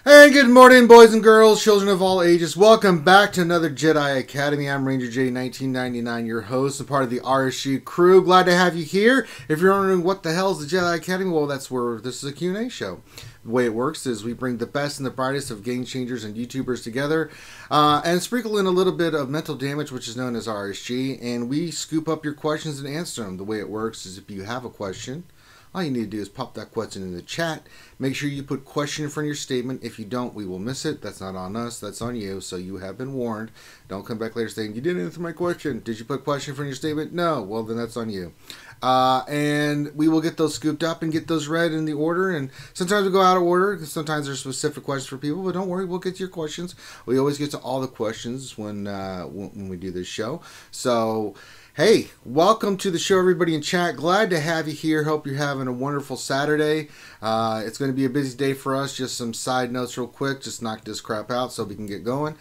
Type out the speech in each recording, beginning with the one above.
Hey, good morning, boys and girls, children of all ages. Welcome back to another Jedi Academy. I'm Ranger J 1999, your host and part of the RSG crew. Glad to have you here. If you're wondering what the hell is the Jedi Academy, well, that's where this is a Q&A show. The way it works is we bring the best and the brightest of game changers and YouTubers together and sprinkle in a little bit of mental damage, which is known as RSG, and we scoop up your questions and answer them. The way it works is if you have a question, all you need to do is pop that question in the chat. Make sure you put question in front of your statement. If you don't, we will miss it. That's not on us. That's on you. So you have been warned. Don't come back later saying, you didn't answer my question. Did you put question in front of your statement? No. Well, then that's on you. And we will get those scooped up and get those read in the order. And sometimes we go out of order. Sometimes there's specific questions for people. But don't worry. We'll get to your questions. We always get to all the questions when we do this show. So... hey, welcome to the show, everybody in chat. Glad to have you here. Hope you're having a wonderful Saturday. It's going to be a busy day for us. Just some side notes real quick. Just knock this crap out so we can get going.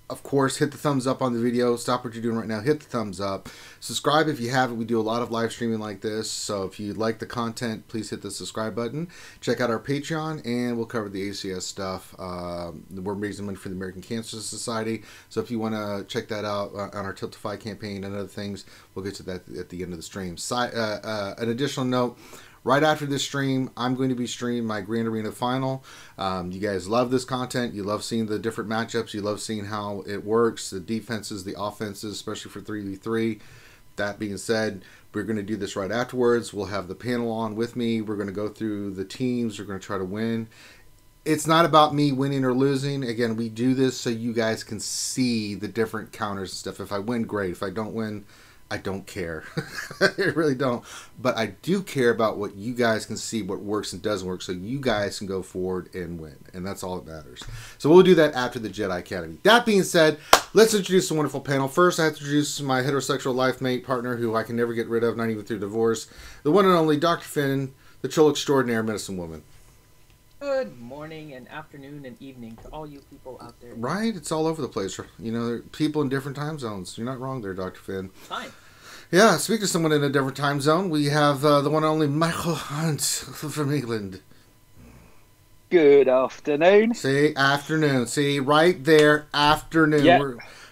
Of course, hit the thumbs up on the video. Stop what you're doing right now. Hit the thumbs up. Subscribe if you haven't. We do a lot of live streaming like this. So if you like the content, please hit the subscribe button. Check out our Patreon, and we'll cover the ACS stuff. We're raising money for the American Cancer Society. So if you want to check that out on our Tiltify campaign and other things, we'll get to that at the end of the stream. An additional note. Right after this stream, I'm going to be streaming my Grand Arena Final. You guys love this content. You love seeing the different matchups. You love seeing how it works, the defenses, the offenses, especially for 3v3. That being said, we're going to do this right afterwards. We'll have the panel on with me. We're going to go through the teams. We're going to try to win. It's not about me winning or losing. Again, we do this so you guys can see the different counters and stuff. If I win, great. If I don't win, I don't care. I really don't. But I do care about what you guys can see, what works and doesn't work, so you guys can go forward and win. And that's all that matters. So we'll do that after the Jedi Academy. That being said, let's introduce the wonderful panel. First, I have to introduce my heterosexual life mate, partner, who I can never get rid of, not even through divorce. The one and only Dr. Finn, the Troll Extraordinaire Medicine Woman. Good morning and afternoon and evening to all you people out there. Right? It's all over the place. You know, there are people in different time zones. You're not wrong there, Dr. Finn. Fine. Yeah, speaking of someone in a different time zone, we have the one and only Michael Hunt from England. Good afternoon. See, afternoon. See, right there, afternoon. Yep.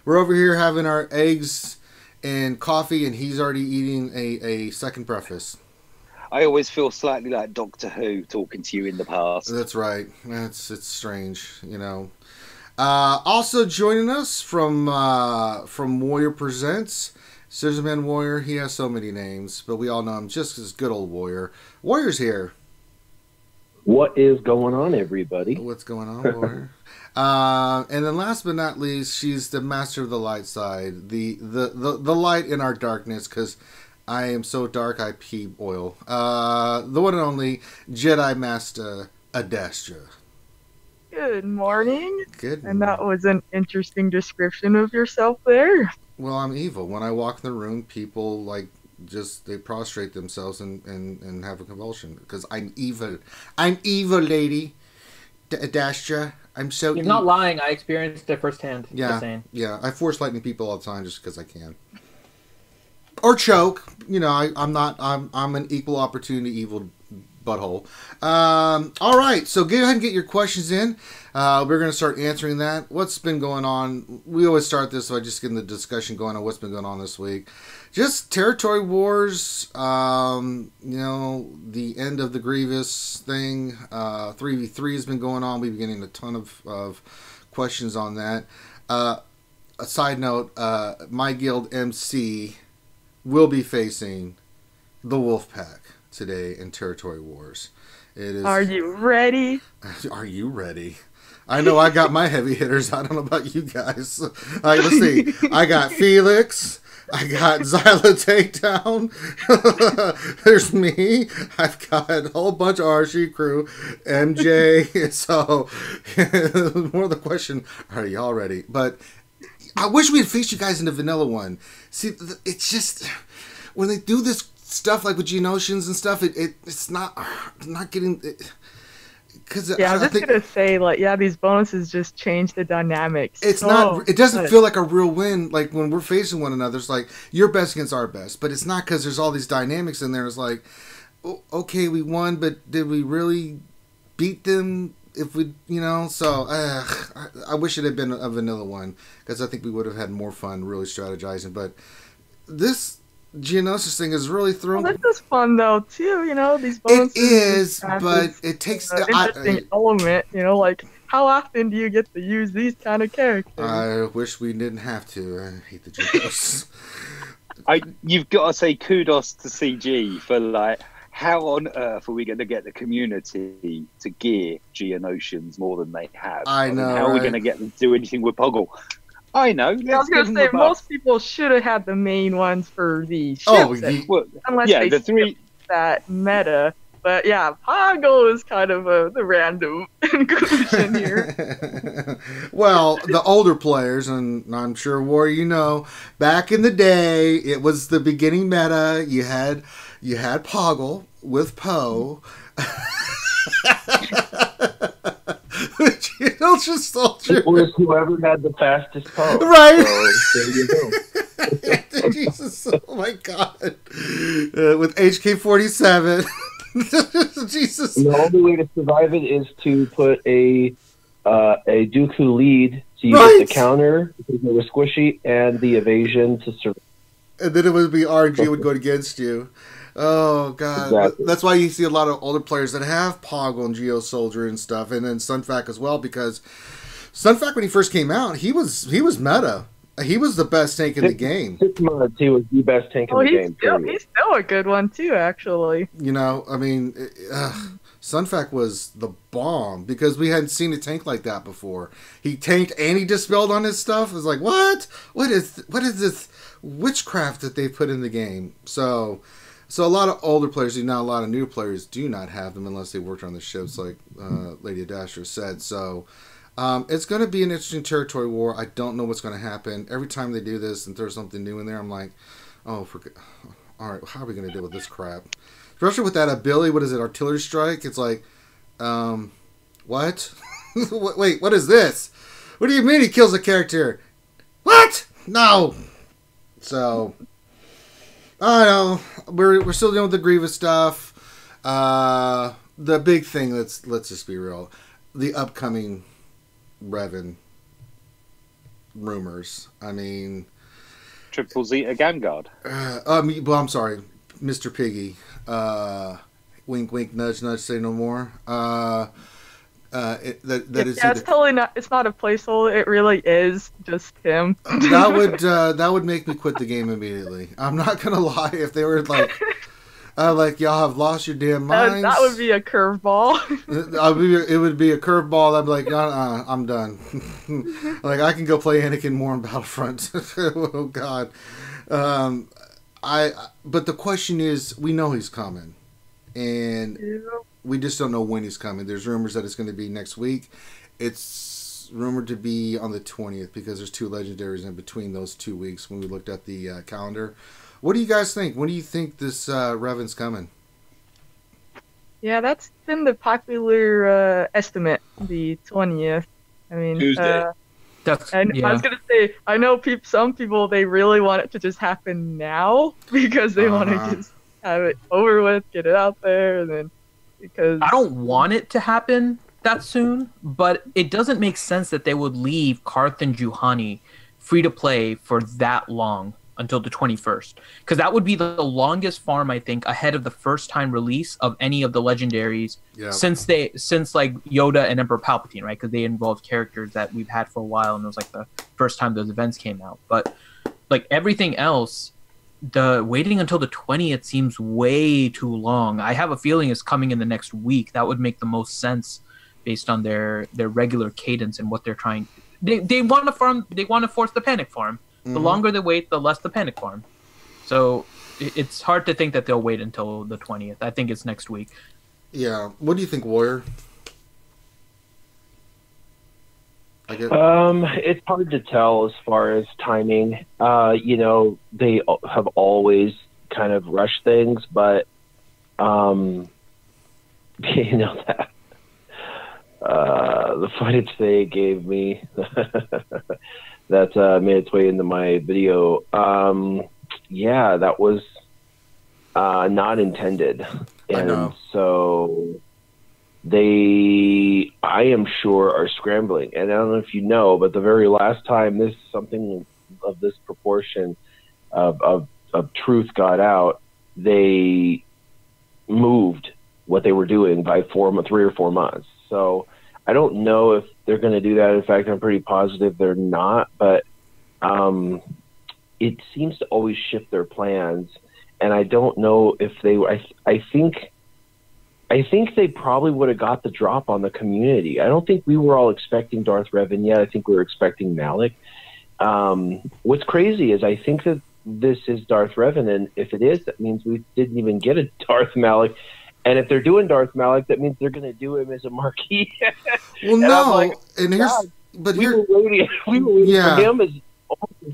We're over here having our eggs and coffee, and he's already eating a second breakfast. I always feel slightly like Doctor Who talking to you in the past. That's right. It's strange, you know. Also joining us from Warrior Presents, Scissorman Warrior. He has so many names, but we all know him just as good old Warrior. Warrior's here. What is going on, everybody? What's going on, Warrior? And then last but not least, she's the master of the light side, the light in our darkness, because I am so dark I pee oil. The one and only Jedi Master Adastra. Good morning. Good. And that was an interesting description of yourself there. Well, I'm evil. When I walk in the room, people they prostrate themselves and have a convulsion because I'm evil. I'm evil, lady. Adastra. I'm so. He's not lying. I experienced it firsthand. Yeah. Just saying. Yeah. I force lightning people all the time just because I can. Or choke. You know, I'm an equal opportunity evil butthole. All right, so go ahead and get your questions in. We're going to start answering that. What's been going on? We always start this by just getting the discussion going on what's been going on this week. Just territory wars, the end of the Grievous thing. 3v3 has been going on. We've been getting a ton of questions on that. A side note, my guild MC will be facing the Wolfpack today in Territory Wars. It is. Are you ready? Are you ready? I know I got my heavy hitters. I don't know about you guys. Let's see. I got Felix. I got Zyla Takedown. There's me. I've got a whole bunch of RSG crew. MJ. So, more of the question, are y'all ready? But I wish we had faced you guys in the vanilla one. See, it's just when they do this stuff like with Geonosians and stuff, it's not getting. I was just gonna say, these bonuses just change the dynamics. It's not. It doesn't feel like a real win. Like when we're facing one another, it's like you're best against our best. But it's not because there's all these dynamics in there. It's like, okay, we won, but did we really beat them if we, so I wish it had been a vanilla one, because I think we would have had more fun really strategizing. But this Geonosis thing is really throwing. Well, this is fun though too. These bonuses. It is, but it takes an interesting element. Like, how often do you get to use these kind of characters? I wish we didn't have to. I hate the Geonosis. You've got to say kudos to CG for like, how on earth are we going to get the community to gear Geonosians more than they have? I know. How are we going to get them to do anything with Poggle? I know. I was going to say, most people should have had the main ones for the ships. Unless they skipped that meta. But yeah, Poggle is kind of the random inclusion here. Well, the older players, and I'm sure, War, back in the day, it was the beginning meta. You had Poggle with Poe. Just soldier. It was whoever had the fastest Poe. Right. So, there you go. Jesus, oh my God. With HK-47. Jesus. The only way to survive it is to put a Dooku lead, so you get the counter because they were squishy, and the evasion to survive. And then it would be RNG would go against you. Oh God, exactly. That's why you see a lot of older players that have Poggle and Geo Soldier and stuff, and then Sunfac as well, because Sunfac, when he first came out, he was meta. He was the best tank in the game. 6 months, he was the best tank in the game. He's still a good one too, actually. Sunfac was the bomb because we hadn't seen a tank like that before. He tanked and he dispelled on his stuff. It was like, what? What is this witchcraft that they put in the game? So a lot of older players do, now a lot of new players do not have them unless they worked on the ships, like Lady Dasher said. So it's going to be an interesting territory war. I don't know what's going to happen. Every time they do this and throw something new in there, I'm like, all right, how are we going to deal with this crap? Especially with that ability, what is it, artillery strike? It's like, what? Wait, what is this? What do you mean he kills a character? What? No. So, I don't know. We're still dealing with the Grievous stuff. The big thing, let's just be real. The upcoming Revan rumors. I mean, Triple Zeta Gamguard. Well, I'm sorry, Mr. Piggy. Wink, wink, nudge, nudge. Say no more. It's totally not. It's not a placeholder. It really is just him. That would make me quit the game immediately. I'm not gonna lie. If they were like, y'all have lost your damn minds. That would be a curveball. It would be a curveball. I'd be like, I'm done. Like, I can go play Anakin more in Battlefront. Oh God. But the question is, we know he's coming, and we just don't know when he's coming. There's rumors that it's going to be next week. It's rumored to be on the 20th because there's 2 legendaries in between those 2 weeks when we looked at the calendar. What do you guys think? When do you think this Revan's coming? Yeah, that's been the popular estimate, the 20th. I mean, Tuesday. I was gonna say, I know some people, they really want it to just happen now because they want to just have it over with, get it out there, and then because I don't want it to happen that soon, but it doesn't make sense that they would leave Karth and Juhani free to play for that long until the 21st, because that would be the longest farm, I think, ahead of the first time release of any of the legendaries since like Yoda and Emperor Palpatine, right? Because they involved characters that we've had for a while, and it was like the first time those events came out. But like everything else, the waiting until the 20th seems way too long. I have a feeling it's coming in the next week. That would make the most sense based on their regular cadence and what they're trying. They want to farm. They want to force the panic farm. The longer they wait, the less the panic farm. So it's hard to think that they'll wait until the 20th. I think it's next week. Yeah. What do you think, Warrior? It's hard to tell as far as timing. They have always kind of rushed things, but that the footage they gave me that made its way into my video. That was not intended, and so they, I am sure, are scrambling. And I don't know if you know, but the very last time something of this proportion of truth got out, they moved what they were doing by 3 or 4 months. So I don't know if they're going to do that. In fact, I'm pretty positive they're not, but it seems to always shift their plans. And I don't know if they, I think they probably would have got the drop on the community. I don't think we were all expecting Darth Revan yet. I think we were expecting Malik. What's crazy is I think that this is Darth Revan, and if it is, that means we didn't even get a Darth Malik. And if they're doing Darth Malik, that means they're going to do him as a marquee. Well, no, and here's, but we were waiting for him as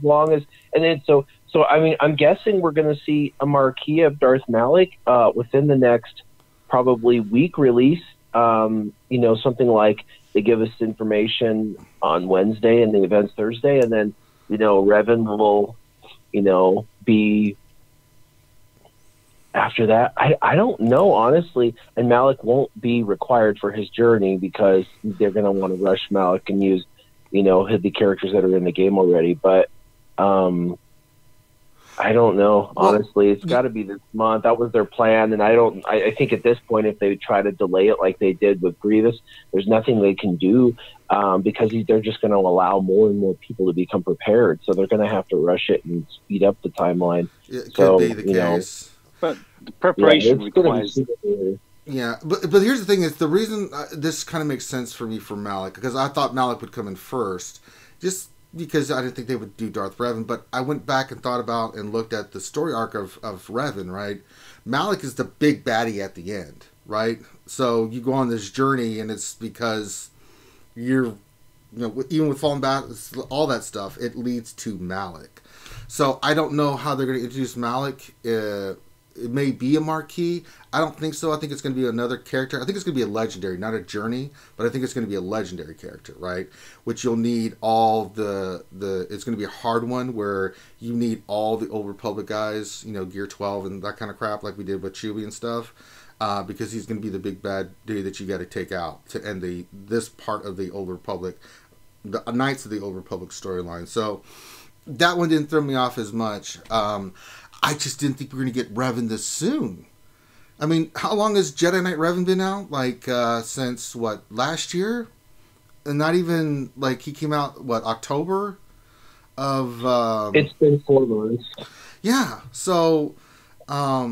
long as, and then so I mean, I'm guessing we're going to see a marquee of Darth Malik within the next probably week release. You know, something like they give us information on Wednesday and the event's Thursday, and then, you know, Revan will, you know, be after that. I don't know, honestly, and Malik won't be required for his journey because they're going to want to rush Malik and use, you know, the characters that are in the game already. But I don't know, honestly. It's got to be this month. That was their plan, and I think at this point, if they try to delay it like they did with Grievous, there's nothing they can do because they're just going to allow more and more people to become prepared. So they're going to have to rush it and speed up the timeline. It could be the case. But the preparation requires... Yeah, but here's the thing: is the reason this kind of makes sense for me for Malik, because I thought Malik would come in first, just because I didn't think they would do Darth Revan. But I went back and thought about and looked at the story arc of Revan. Right, Malik is the big baddie at the end, right? So you go on this journey, and it's because you're, you know, even with falling back, all that stuff, it leads to Malik. So I don't know how they're going to introduce Malik. It may be a marquee. I don't think so. I think it's going to be another character. I think it's going to be a legendary, not a journey, but I think it's going to be a legendary character, right? Which you'll need all the it's going to be a hard one where you need all the Old Republic guys, you know, Gear 12 and that kind of crap like we did with Chewie and stuff, because he's going to be the big bad dude that you got to take out to end this part of the Old Republic, the Knights of the Old Republic storyline. So that one didn't throw me off as much. I just didn't think we were going to get Revan this soon. I mean, how long has Jedi Knight Revan been out? Like, since, what, last year? And not even, like, he came out, what, October of... It's been 4 months. Yeah, so, I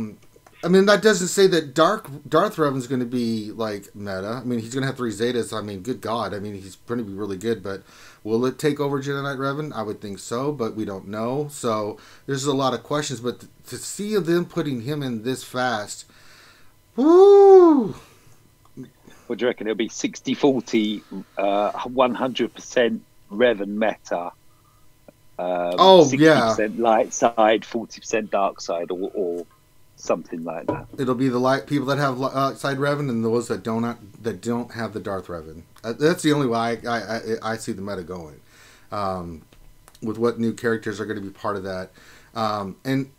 mean, that doesn't say that Darth Revan's going to be, like, meta. I mean, he's going to have 3 Zetas. I mean, good God. I mean, he's going to be really good, but... Will it take over Jedi Knight Revan? I would think so, but we don't know. So there's a lot of questions. But to see them putting him in this fast, woo! What do you reckon? It'll be 60-40, 100% Revan meta. 60% light side, 40% dark side, or something like that. It'll be the light people that have light side Revan and those that don't have the Darth Revan. That's the only way I see the meta going, with what new characters are going to be part of that. And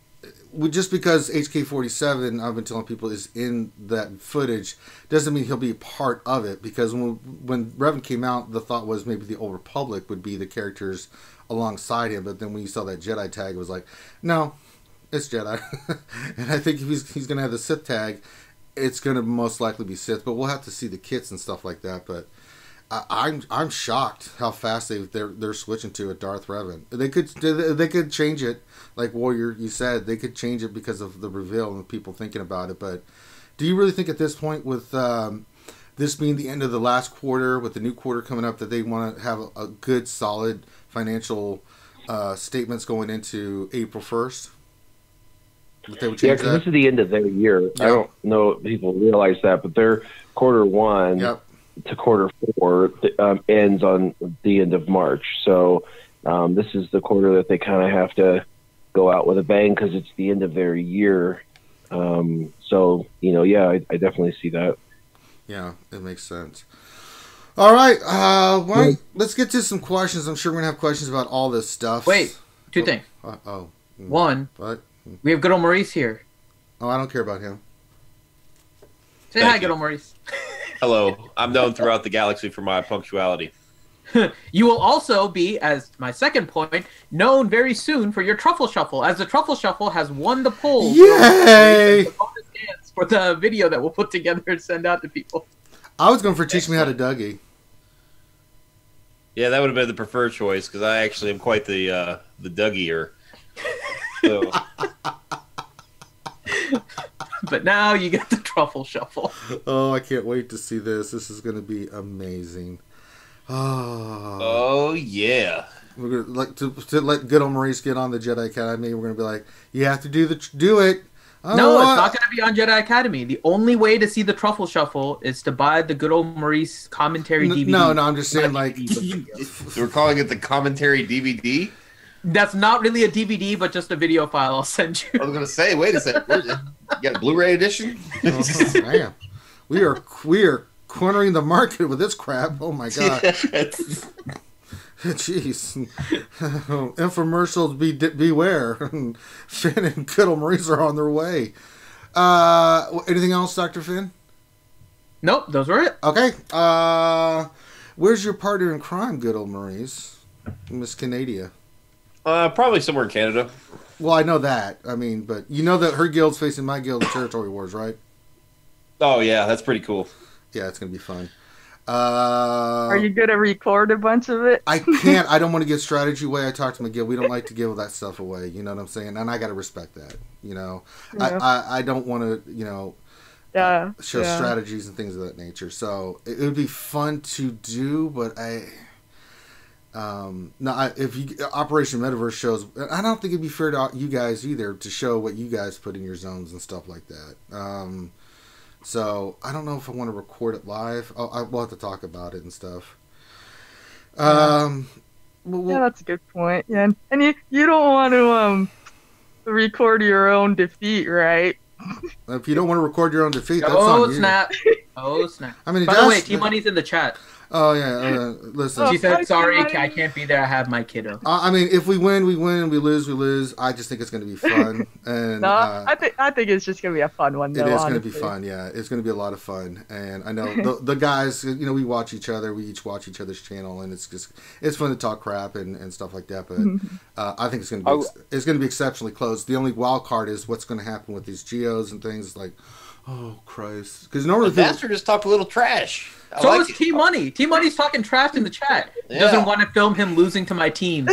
just because HK-47, I've been telling people, is in that footage, doesn't mean he'll be a part of it. Because when Revan came out, the thought was maybe the Old Republic would be the characters alongside him. But then when you saw that Jedi tag, it was like, no, it's Jedi. And I think if he's going to have the Sith tag, it's going to most likely be Sith. But we'll have to see the kits and stuff like that. But I'm shocked how fast they're switching to a Darth Revan. They could change it, like Warrior, you said. They could change it because of the reveal and people thinking about it. But do you really think at this point, with this being the end of the last quarter, with the new quarter coming up, that they want to have a good, solid financial statements going into April 1st? Yeah, because this is the end of their year. Yep. I don't know if people realize that, but their quarter 1 to quarter 4 ends on the end of March. So this is the quarter that they kind of have to go out with a bang because it's the end of their year. So, you know, yeah, I definitely see that. Yeah, it makes sense. All right, let's get to some questions. I'm sure we're going to have questions about all this stuff. Wait, 2 things. One, what? We have good old Maurice here. Oh, I don't care about him. Say hi, good old Maurice. Hello, I'm known throughout the galaxy for my punctuality. You will also be, as my second point, known very soon for your truffle shuffle, as the truffle shuffle has won the poll. Yay! For the video that we'll put together and send out to people. I was going for teach me how to Dougie. Yeah, that would have been the preferred choice because I actually am quite the Dougie-er. So. But now you get the truffle shuffle. Oh, I can't wait to see this. This is going to be amazing. Oh yeah. We're gonna to let good old Maurice get on the Jedi Academy. We're gonna be like, you have to do it. No, it's not gonna be on Jedi Academy. The only way to see the truffle shuffle is to buy the good old Maurice commentary DVD. No, I'm just saying like we're calling it the commentary DVD. That's not really a DVD, but just a video file I'll send you. I was gonna say, wait a second, you got a Blu-ray edition? Oh, man, we are cornering the market with this crap. Oh my god. Jeez. Infomercials beware. Finn and good old Maurice are on their way. Anything else, Dr. Finn? Nope, those were it. Okay. Where's your partner in crime, good old Maurice? Miss Canadia. Probably somewhere in Canada. Well, I know that. I mean, but you know that her guild's facing my guild in territory wars, right? Oh yeah, that's pretty cool. Yeah, it's going to be fun. Are you going to record a bunch of it? I can't. I don't want to give strategy away. I talked to my guild. We don't like to give that stuff away. You know what I'm saying? And I got to respect that. You know, yeah. I don't want to, you know, show strategies and things of that nature. So it would be fun to do, but if Operation Metaverse shows, I don't think it'd be fair to you guys either to show what you guys put in your zones and stuff like that. So I don't know if I want to record it live. We'll have to talk about it and stuff. Yeah, that's a good point. Yeah, and you don't want to record your own defeat, right? If you don't want to record your own defeat, that's on you. Snap! Oh snap! I mean, by the way, T-Money's in the chat. Oh yeah, listen. She said, "Sorry, I can't be there. I have my kiddo." I mean, if we win, we win. We lose. I just think it's going to be fun. And no, I think it's just going to be a fun one. Though, it is going to be fun. Yeah, it's going to be a lot of fun. And I know the guys. You know, we watch each other. We each watch each other's channel, and it's fun to talk crap and stuff like that. But I think it's going to be exceptionally close. The only wild card is what's going to happen with these geos and things like. Oh Christ! Because normally the bastard just talked a little trash. So is T-Money. T-Money's talking trash in the chat. He doesn't want to film him losing to my teams.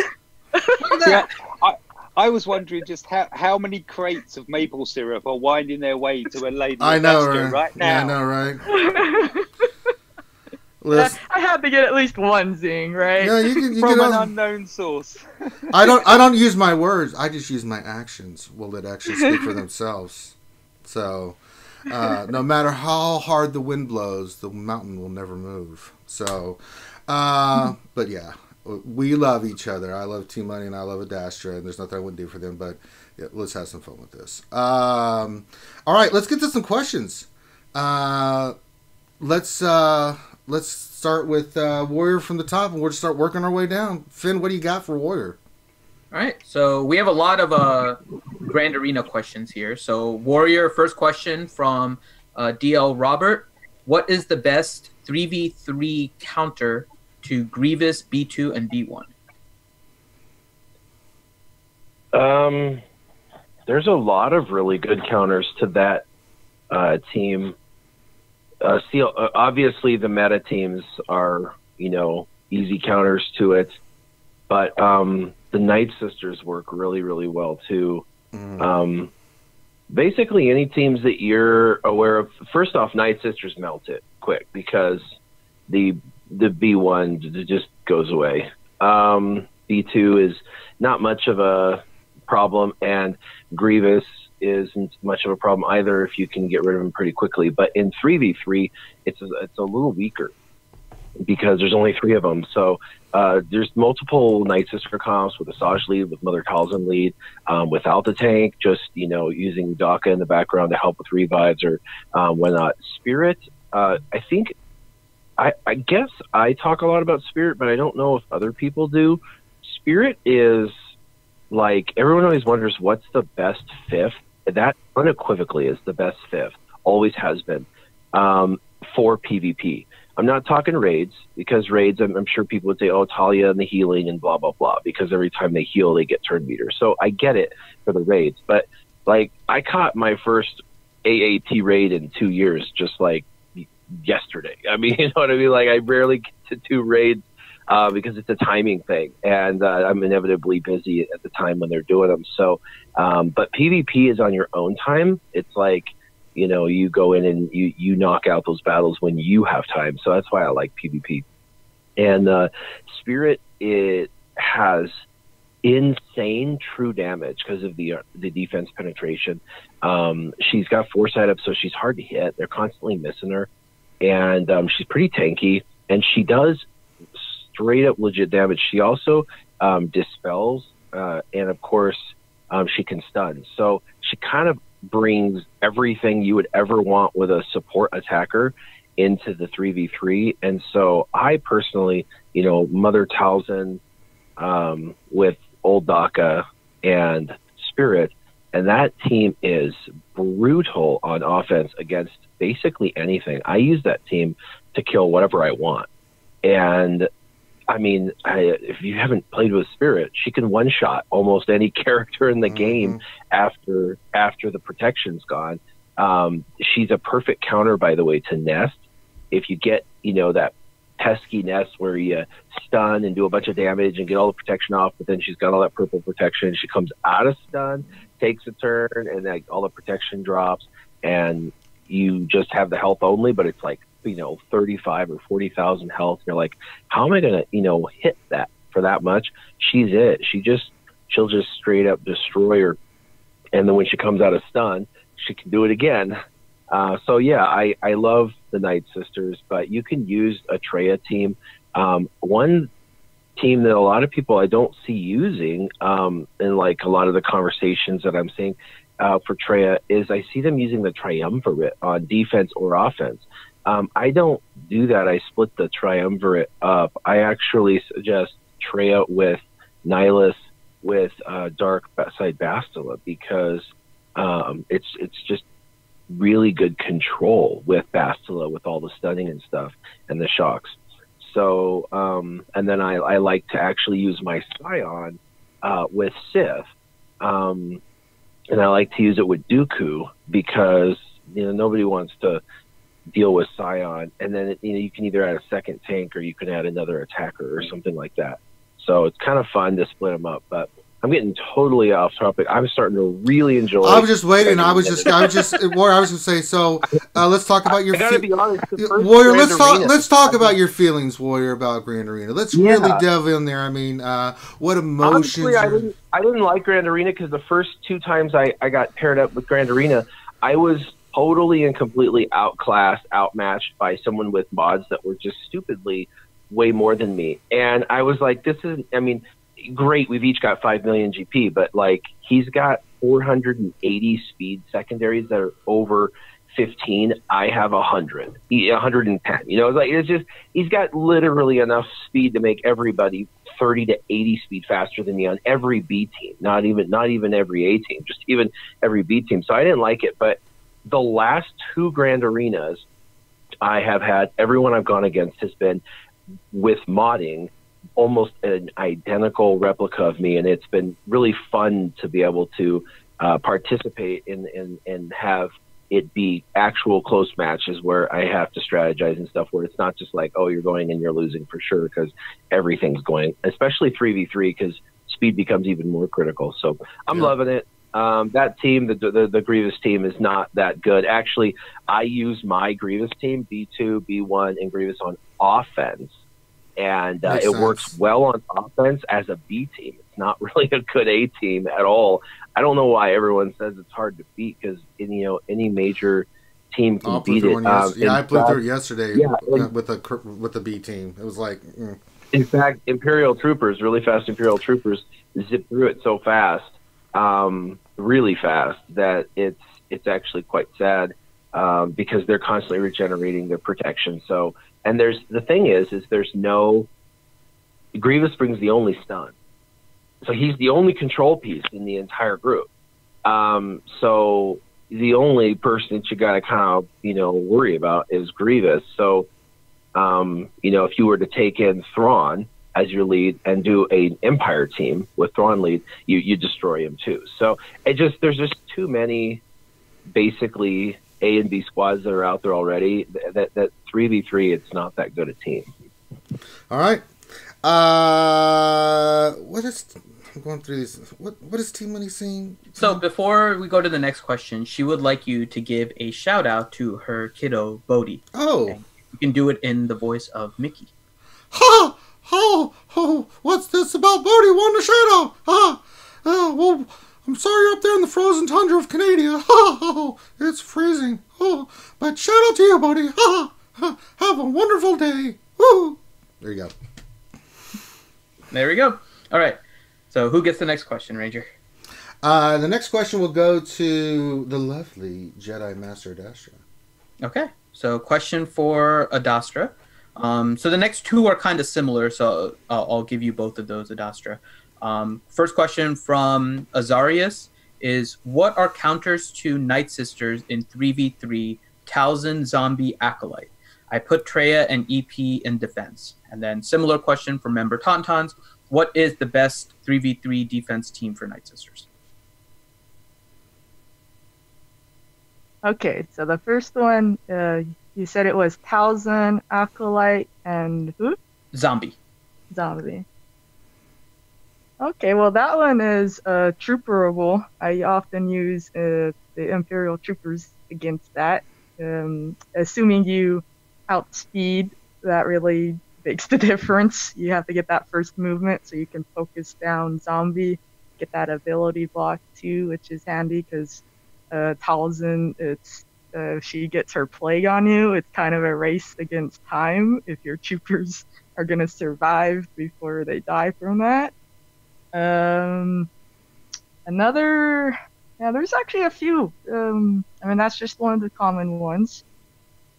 Look at that. Yeah, I was wondering just how many crates of maple syrup are winding their way to a lady right now. Yeah, I know, right? Listen, I had to get at least one zing, right? Yeah, you from an unknown source. I don't use my words. I just use my actions. Will that actually speak for themselves? So. No matter how hard the wind blows, the mountain will never move. So, but yeah, we love each other. I love T-Money and I love Adastra, and there's nothing I wouldn't do for them, but yeah, let's have some fun with this. All right, let's get to some questions. Let's start with Warrior from the top, and we'll just start working our way down. Finn, what do you got for Warrior? All right, so we have a lot of Grand Arena questions here. So Warrior, first question from DL Robert. What is the best 3v3 counter to Grievous, B2, and B1? There's a lot of really good counters to that team. Obviously, the meta teams are, easy counters to it. But the Nightsisters work really, really well, too. Basically, any teams that you're aware of, first off, Nightsisters melt it quick because the B1 just goes away. B2 is not much of a problem, and Grievous isn't much of a problem either if you can get rid of him pretty quickly. But in 3v3, it's a little weaker because there's only 3 of them. So there's multiple Nightsister comps with Asajj lead, with Mother Talzin lead, without the tank, just, using Daka in the background to help with revives or whatnot. Spirit, I guess I talk a lot about Spirit, but I don't know if other people do. Spirit is like, everyone always wonders what's the best 5th. That unequivocally is the best 5th. Always has been. for PvP. I'm not talking raids, because raids, I'm sure people would say, oh, Talia and the healing and blah, blah, blah, because every time they heal, they get turn meter. So I get it for the raids. But, like, I caught my first AAT raid in 2 years, just like yesterday. I mean, you know what I mean? Like, I rarely get to 2 raids because it's a timing thing. And I'm inevitably busy at the time when they're doing them. So, but PvP is on your own time. It's like, you know, you go in and you knock out those battles when you have time. So that's why I like PvP. And Spirit, it has insane true damage because of the defense penetration. She's got foresight up, so she's hard to hit. They're constantly missing her. And she's pretty tanky. And she does straight up legit damage. She also dispels. And, of course, she can stun. So she kind of brings everything you would ever want with a support attacker into the 3v3. And so I personally, you know, Mother Talzin with Old Daka and Spirit, and that team is brutal on offense against basically anything. I use that team to kill whatever I want. And I mean, if you haven't played with Spirit, she can one-shot almost any character in the game after the protection's gone. She's a perfect counter, by the way, to Nest. If you get, you know, that pesky Nest where you stun and do a bunch of damage and get all the protection off, but then she's got all that purple protection. She comes out of stun, takes a turn, and like all the protection drops, and you just have the health only, but it's like, you know, 35 or 40,000 health. You're like, how am I gonna, you know, hit that for that much? She's it. She'll just straight up destroy her. And then when she comes out of stun, she can do it again. So yeah, I love the Nightsisters, but you can use a Traya team. One team that a lot of people I don't see using in like a lot of the conversations that I'm seeing for Traya is I see them using the Triumvirate on defense or offense. I don't do that. I split the Triumvirate up. I actually suggest Traya with Nihilus with Dark Side Bastila, because it's just really good control with Bastila, with all the stunning and stuff and the shocks. So, and then I like to actually use my Scion with Sith. And I like to use it with Dooku because, you know, nobody wants to deal with Scion. And then, you know, you can either add a second tank or you can add another attacker or something like that. So it's kind of fun to split them up. But I'm getting totally off topic. I'm starting to really enjoy. I was just waiting. I was just Warrior, I was going to say, so let's talk about your. I gotta be honest, Warrior, let's talk about your feelings, Warrior, about Grand Arena. Let's really delve in there. I mean, what emotions? Honestly, I didn't like Grand Arena because the first 2 times I got paired up with Grand Arena, I was totally and completely outclassed, outmatched by someone with mods that were just stupidly way more than me. And I was like, this is, I mean, great, we've each got 5 million GP, but like he's got 480 speed secondaries that are over 15. I have 100, 110. You know, it's just he's got literally enough speed to make everybody 30 to 80 speed faster than me on every B team. Not even every A team, just even every B team. So I didn't like it. But the last 2 Grand Arenas I have had, everyone I've gone against has been with modding almost an identical replica of me, and it's been really fun to be able to participate in and have it be actual close matches where I have to strategize and stuff, where it's not just like, oh, you're going and you're losing for sure, because everything's going, especially 3v3, because speed becomes even more critical. So I'm loving it. That team, the Grievous team, is not that good. Actually, I use my Grievous team, B2, B1, and Grievous on offense. And it works well on offense as a B team. It's not really a good A team at all. I don't know why everyone says it's hard to beat, because any major team can beat it. I played through it yesterday with the B team. It was like, in fact, Imperial Troopers, really fast Imperial Troopers, zip through it so fast, really fast, that it's actually quite sad, because they're constantly regenerating their protection. So. And the thing is there's no, Grievous brings the only stun. So he's the only control piece in the entire group. So the only person that you got to kind of, worry about is Grievous. So, if you were to take in Thrawn as your lead and do an Empire team with Thrawn lead, you destroy him too. So there's just too many basically A and B squads that are out there already. That 3v3, it's not that good a team. All right. I'm going through these. What is Team Money saying? So before we go to the next question, she would like you to give a shout out to her kiddo Bodhi. Oh. Okay. You can do it in the voice of Mickey. Ha! Oh, what's this about Bodhi wanting a shout out? Well, I'm sorry you're up there in the frozen tundra of Canada. It's freezing. But shout out to you, Bodhi. Have a wonderful day. Woo! There you go. There we go. All right. So who gets the next question, Ranger? The next question will go to the lovely Jedi Master Adastra. Okay. So question for Adastra. So the next two are kind of similar, so I'll give you both of those, Adastra. First question from Azarius is, what are counters to Nightsisters in 3v3 Talzin Zombie Acolyte? I put Traya and EP in defense. And then similar question from member Tauntauns, what is the best 3v3 defense team for Nightsisters? Okay, so the first one, you said it was Talzin, Acolyte, and who? Zombie. Okay, well that one is trooperable. I often use the Imperial troopers against that. Assuming you outspeed, that really makes the difference. You have to get that first movement so you can focus down Zombie, get that ability block too, which is handy because Talzin, if she gets her plague on you, it's kind of a race against time if your troopers are going to survive before they die from that. There's actually a few. That's just one of the common ones.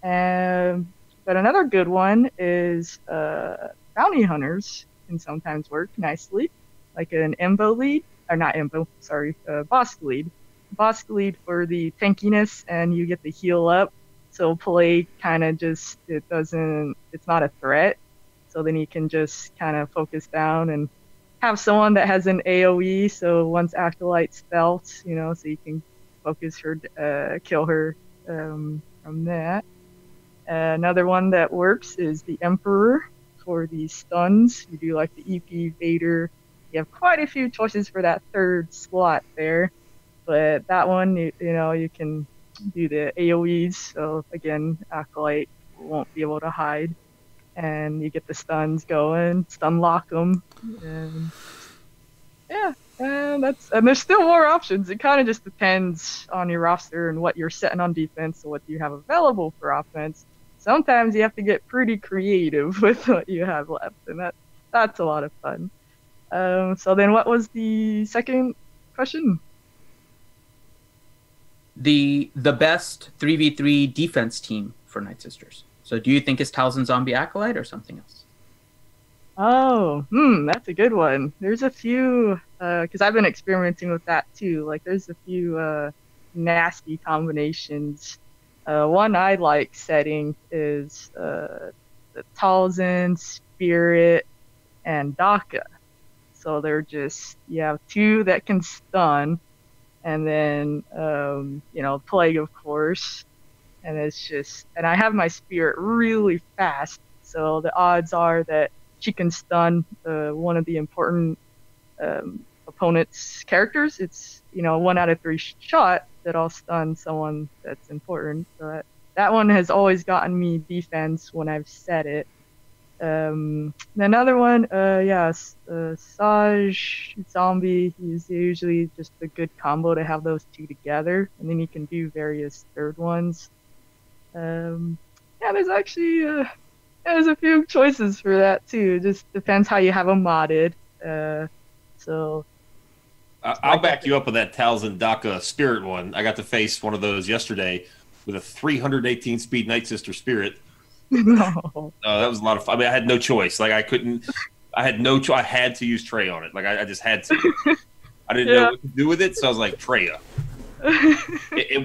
But another good one is bounty hunters can sometimes work nicely, like an Embo lead, or not Embo, sorry, Bosk lead. Bosk lead for the tankiness, and you get the heal up. So plague kind of just, it's not a threat. So then you can just kind of focus down and have someone that has an AoE. So once Acolyte's felt, so you can focus her, kill her from that. Another one that works is the Emperor for the stuns. You do like the EP Vader. You have quite a few choices for that third slot there. But that one, you can do the AoEs. So again, Acolyte won't be able to hide. And you get the stuns going, stun lock them. And there's still more options. It kind of just depends on your roster and what you're setting on defense and what you have available for offense. Sometimes you have to get pretty creative with what you have left, and that's a lot of fun. So then what was the second question? The best 3v3 defense team for Nightsisters. So do you think it's Talzin Zombie Acolyte or something else? Oh, that's a good one. There's a few, because I've been experimenting with that too. Like there's a few nasty combinations. One I like setting is the Talzin, Spirit, and Daka. So they're just, you have two that can stun, and then, Plague, of course. And it's just, and I have my Spirit really fast, so the odds are that she can stun one of the important opponent's characters. It's, 1 out of 3 shot that I'll stun someone that's important. So that one has always gotten me defense when I've set it. Another one, Saj, Zombie is usually just a good combo to have those two together, and then you can do various third ones. There's actually there's a few choices for that too. It just depends how you have them modded. I'll back you up with that Talzin Daka Spirit one. I got to face one of those yesterday with a 318 speed Nightsister Spirit. No. That was a lot of fun. I mean, I had no choice. Like I had to use Trey on it. Like I just had to. I didn't know what to do with it, so I was like, Treya.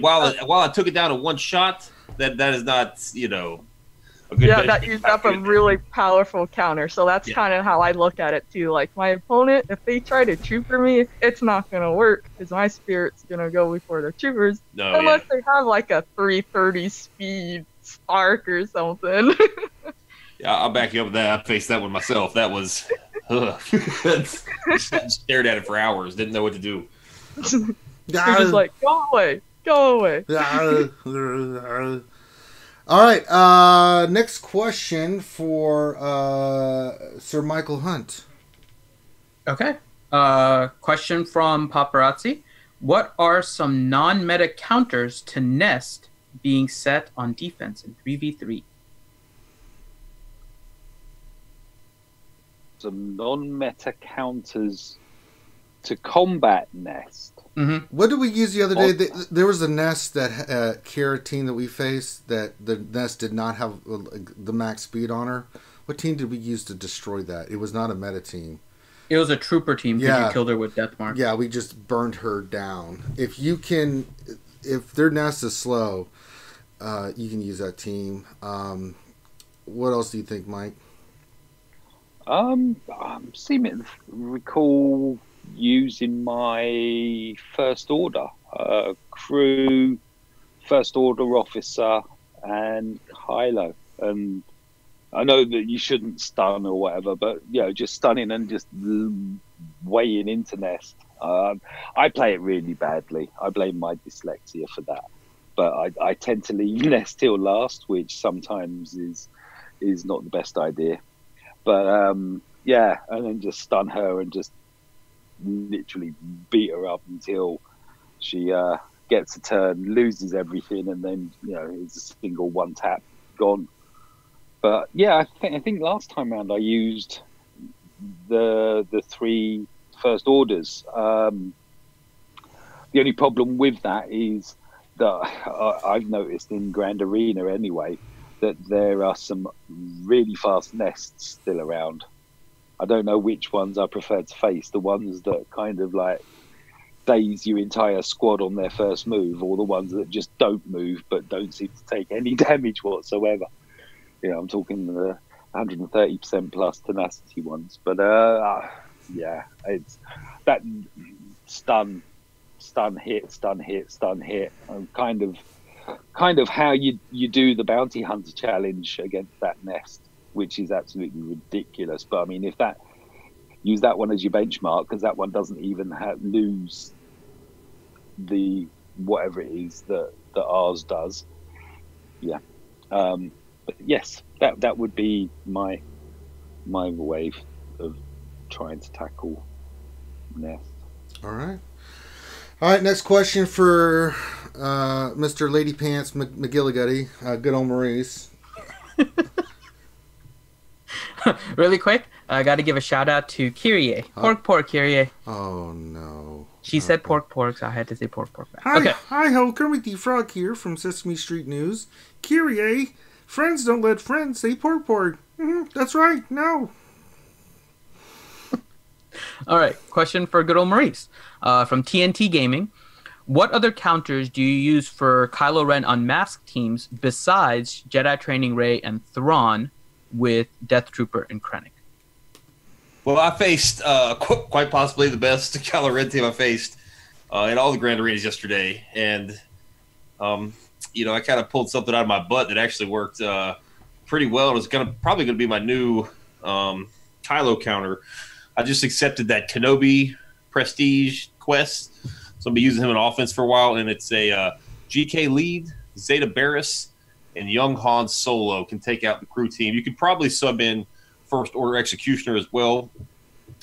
While I took it down in one shot, that is not, a good that used up a really powerful counter. So that's kind of how I look at it too. Like my opponent, if they try to trooper me, it's not gonna work because my spirit's gonna go before the troopers, unless they have like a 330 speed spark or something. Yeah, I'll back you up with that. I faced that one myself. That was, stared at it for hours. Didn't know what to do. You're just like, go away, go away. All right, next question for Sir Michael Hunt. Okay. Question from Paparazzi. What are some non-meta counters to Nest being set on defense in 3v3? Some non-meta counters to combat Nest. Mm-hmm. What did we use the other day? There was a Nest that Kara team that we faced that the Nest did not have the max speed on her. What team did we use to destroy that? It was not a meta team. It was a trooper team because you killed her with Death Mark. Yeah, we just burned her down. If their Nest is slow, you can use that team. What else do you think, Mike? Seem to recall using my first order crew, first order officer, and Kylo. And I know that you shouldn't stun or whatever, but just stunning and just weighing into Nest. I play it really badly. I blame my dyslexia for that, but I tend to leave Nest till last, which sometimes is not the best idea. But and then just stun her and just literally beat her up until she gets a turn, loses everything, and then it's a single one tap gone. But I think last time round I used the 3 first orders. The only problem with that is that I've noticed in Grand Arena anyway that there are some really fast Nests still around. I don't know which ones I prefer to face, the ones that kind of like daze your entire squad on their first move, or the ones that just don't move but don't seem to take any damage whatsoever. I'm talking the 130% plus tenacity ones. But it's that stun hit, and kind of how you do the bounty hunter challenge against that Nest, which is absolutely ridiculous. But I mean, use that one as your benchmark, because that one doesn't even lose the whatever it is that ours does. But yes, that would be my way of trying to tackle Nest. All right. Next question for Mr. Lady Pants McGilligutty, good old Maurice. Really quick, I got to give a shout out to Kyrie. Pork, Kyrie. Oh no. She said pork, so I had to say pork back. Hi ho, Kermit the Frog here from Sesame Street News. Kyrie, friends don't let friends say pork. That's right, no. All right, question for good old Maurice from TNT Gaming. What other counters do you use for Kylo Ren unmasked teams besides Jedi Training Rey and Thrawn with Death Trooper and Krennic? Well, I faced quite possibly the best Kylo Ren team I faced in all the Grand Arenas yesterday. And, I kind of pulled something out of my butt that actually worked pretty well. It was probably going to be my new Kylo counter. I just accepted that Kenobi Prestige quest. So I'll be using him in offense for a while. And it's a GK lead, Zeta Barriss, and young Han Solo can take out the crew team. You could probably sub in First Order Executioner as well.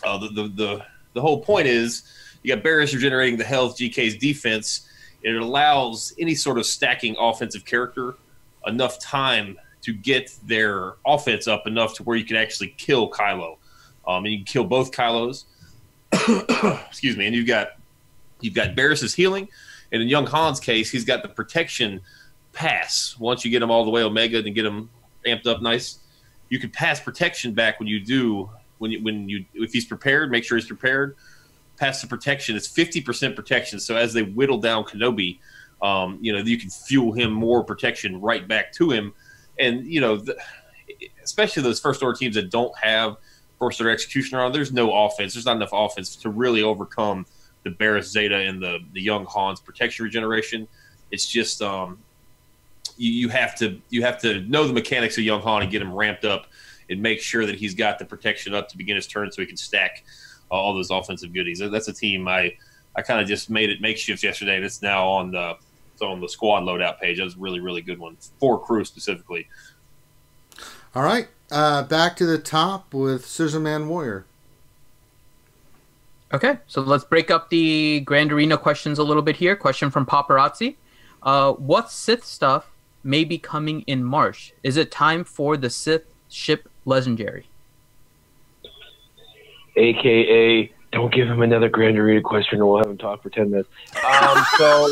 The whole point is you got Barriss regenerating the health, GK's defense. It allows any sort of stacking offensive character enough time to get their offense up enough to where you can actually kill Kylo. And you can kill both Kylos. Excuse me. And you've got Barriss's healing, and in young Han's case, he's got the protection pass. Once you get him all the way Omega and get him amped up nice, you can pass protection back when you do if he's prepared. Make sure he's prepared. passive protection. It's 50% protection. So as they whittle down Kenobi, you know, you can fuel him more protection right back to him. And, you know, especially those first order teams that don't have first order executioner on, there's no offense. There's not enough offense to really overcome the Barriss Zeta and the young Han's protection regeneration. It's just you have to know the mechanics of young Han and get him ramped up and make sure that he's got the protection up to begin his turn so he can stack all those offensive goodies. That's a team I kind of just made it makeshift yesterday, and it's now on the squad loadout page. That was a really, really good one for crew specifically. All right, back to the top with Scissor Man Warrior. Okay, so let's break up the Grand Arena questions a little bit here. Question from Paparazzi. What Sith stuff may be coming in March? Is it time for the Sith ship Legendary? AKA, don't give him another Grand Arena question or we'll have him talk for 10 minutes. Sure,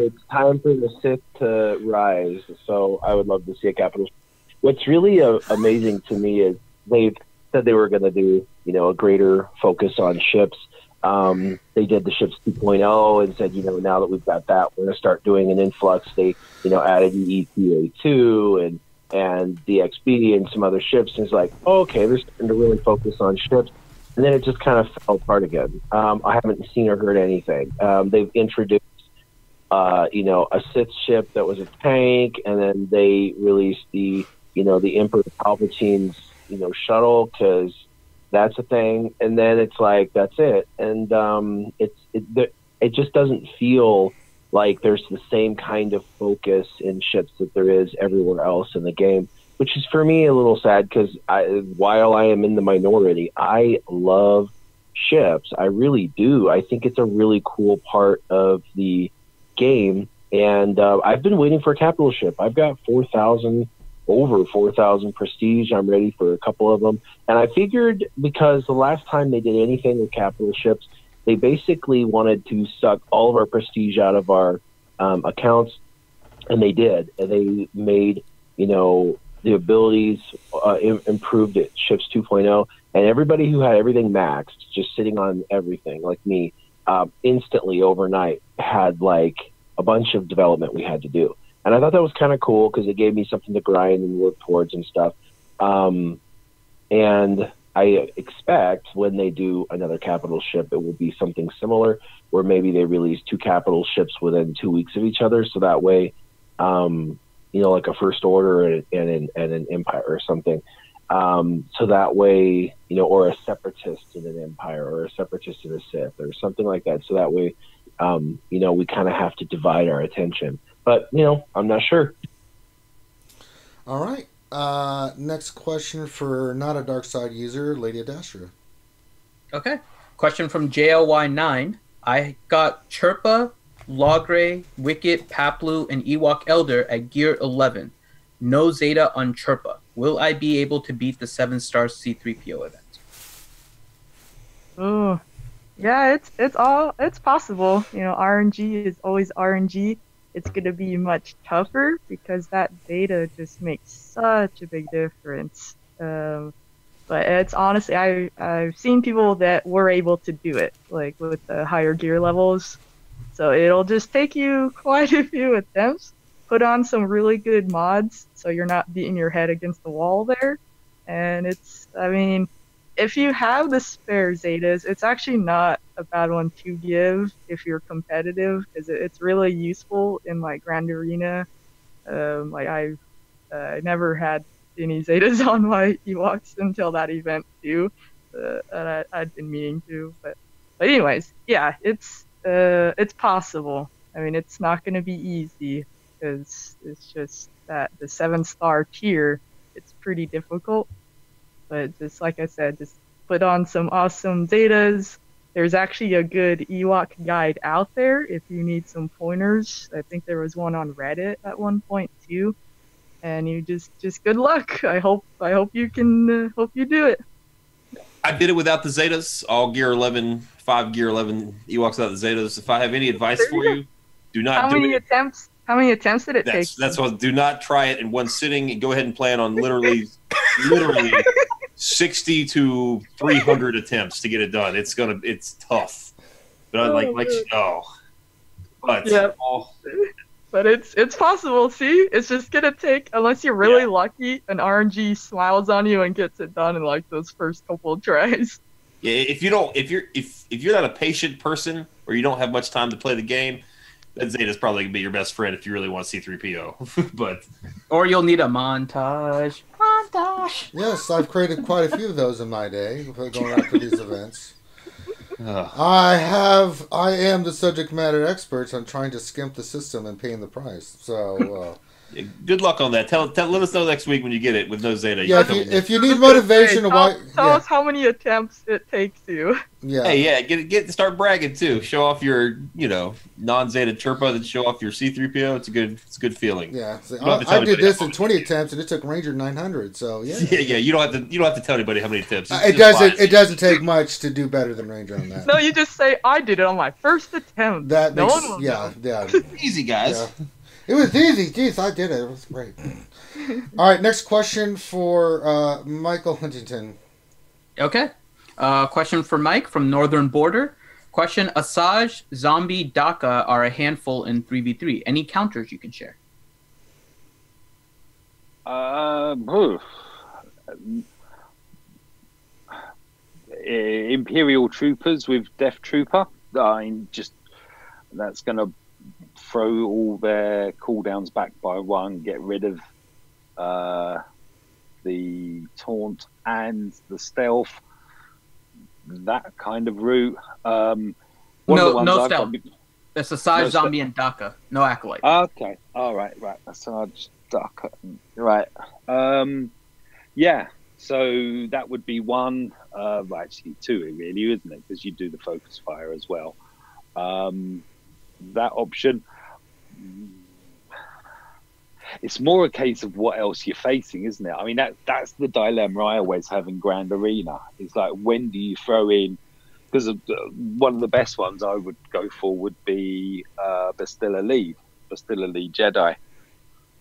it's time for the Sith to rise. So I would love to see a capital. What's really amazing to me is they've said they were going to do, you know, a greater focus on ships. They did the ships 2.0 and said, you know, now that we've got that, we're going to start doing an influx. They, you know, added ETA2 and DXB and some other ships. And it's like, oh, okay, they're starting to really focus on ships. And then it just kind of fell apart again. I haven't seen or heard anything. They've introduced, you know, a Sith ship that was a tank, and then they released the, you know, the Emperor Palpatine's, you know, shuttle, because that's a thing. And then it's like, that's it. And it just doesn't feel like there's the same kind of focus in ships that there is everywhere else in the game, which is for me a little sad, because while I am in the minority, I love ships. I really do. I think it's a really cool part of the game. And I've been waiting for a capital ship. I've got over 4,000 prestige. I'm ready for a couple of them. And I figured, because the last time they did anything with capital ships, they basically wanted to suck all of our prestige out of our accounts. And they did. And they made, you know, the abilities improved at ships 2.0. And everybody who had everything maxed, just sitting on everything, like me, instantly overnight had like a bunch of development we had to do. And I thought that was kind of cool, because it gave me something to grind and work towards and stuff. And I expect when they do another capital ship, it will be something similar, where maybe they release 2 capital ships within 2 weeks of each other. So that way, you know, like a First Order and an Empire or something. So that way, you know, or a Separatist in an Empire, or a Separatist in a Sith, or something like that. So that way, you know, we kind of have to divide our attention. But, you know, I'm not sure. All right. Next question for not a dark side user, Lady Adastra. Okay. Question from JLY9. I got Chirpa, Logray, Wicket, Paplu, and Ewok Elder at Gear 11. No Zeta on Chirpa. Will I be able to beat the 7-star C-3PO event? Oh, yeah, it's possible. You know, RNG is always RNG. It's going to be much tougher, because that data just makes such a big difference. But it's honestly, I've seen people that were able to do it, like with the higher gear levels. So it'll just take you quite a few attempts. Put on some really good mods, so you're not beating your head against the wall there. And it's, I mean, if you have the spare Zetas, it's actually not a bad one to give if you're competitive, because it's really useful in like Grand Arena. Like I never had any Zetas on my Ewoks until that event too, and I'd been meaning to. But anyways, yeah, it's possible. I mean, it's not going to be easy, because it's just that the 7-star tier, it's pretty difficult. But just like I said, just put on some awesome Zetas. There's actually a good Ewok guide out there if you need some pointers. I think there was one on Reddit at one point too. And you just good luck. I hope you can hope you do it. I did it without the Zetas. All Gear 11, 5 Gear 11 Ewoks without the Zetas. If I have any advice for you, do not do it. How many attempts How many attempts did it take? That's what. Do not try it in one sitting, and go ahead and plan on literally 60 to 300 attempts to get it done. It's tough. But but yeah. But it's possible. See, it's just gonna take, unless you're really lucky, an RNG smiles on you and gets it done in like those first couple of tries. Yeah, if you're not a patient person or you don't have much time to play the game, then Zeta's probably gonna be your best friend if you really want C-3PO. Or you'll need a montage. Yes, I've created quite a few of those in my day going after these events. I am the subject matter expert. So I'm trying to skimp the system and paying the price. So good luck on that. Let us know next week when you get it with no Zeta. Yeah, if you need motivation, tell us how many attempts it takes you. Yeah. Hey, get to start bragging too. Show off your non-Zeta Chirpa, then show off your C-3PO. It's a good feeling. Yeah, I did this in 20 attempts, and it took Ranger 900. So yeah. Yeah. You don't have to tell anybody how many attempts. It doesn't take much to do better than Ranger on that. No, you just say I did it on my first attempt. That makes yeah. Easy, guys. Yeah. It was easy. Jeez, I did it. It was great. All right, next question for Michael Huntington. Okay. Question for Mike from Northern Border. Question: Asajj, Zombie, Daka are a handful in 3v3. Any counters you can share? Imperial troopers with Death Trooper. That's going to throw all their cooldowns back by one, get rid of the taunt and the stealth. That kind of route. No stealth. It's Asajj, Zombie, and Daka. No Acolyte. Okay. All right. Asajj, Daka. Right. Yeah. So that would be one. Actually, two, really, isn't it? Because you do the focus fire as well. That option. It's more a case of what else you're facing, isn't it? I mean, that's the dilemma I always have in Grand Arena. It's like, when do you throw in? Because one of the best ones I would go for would be Bastilla Lead Jedi.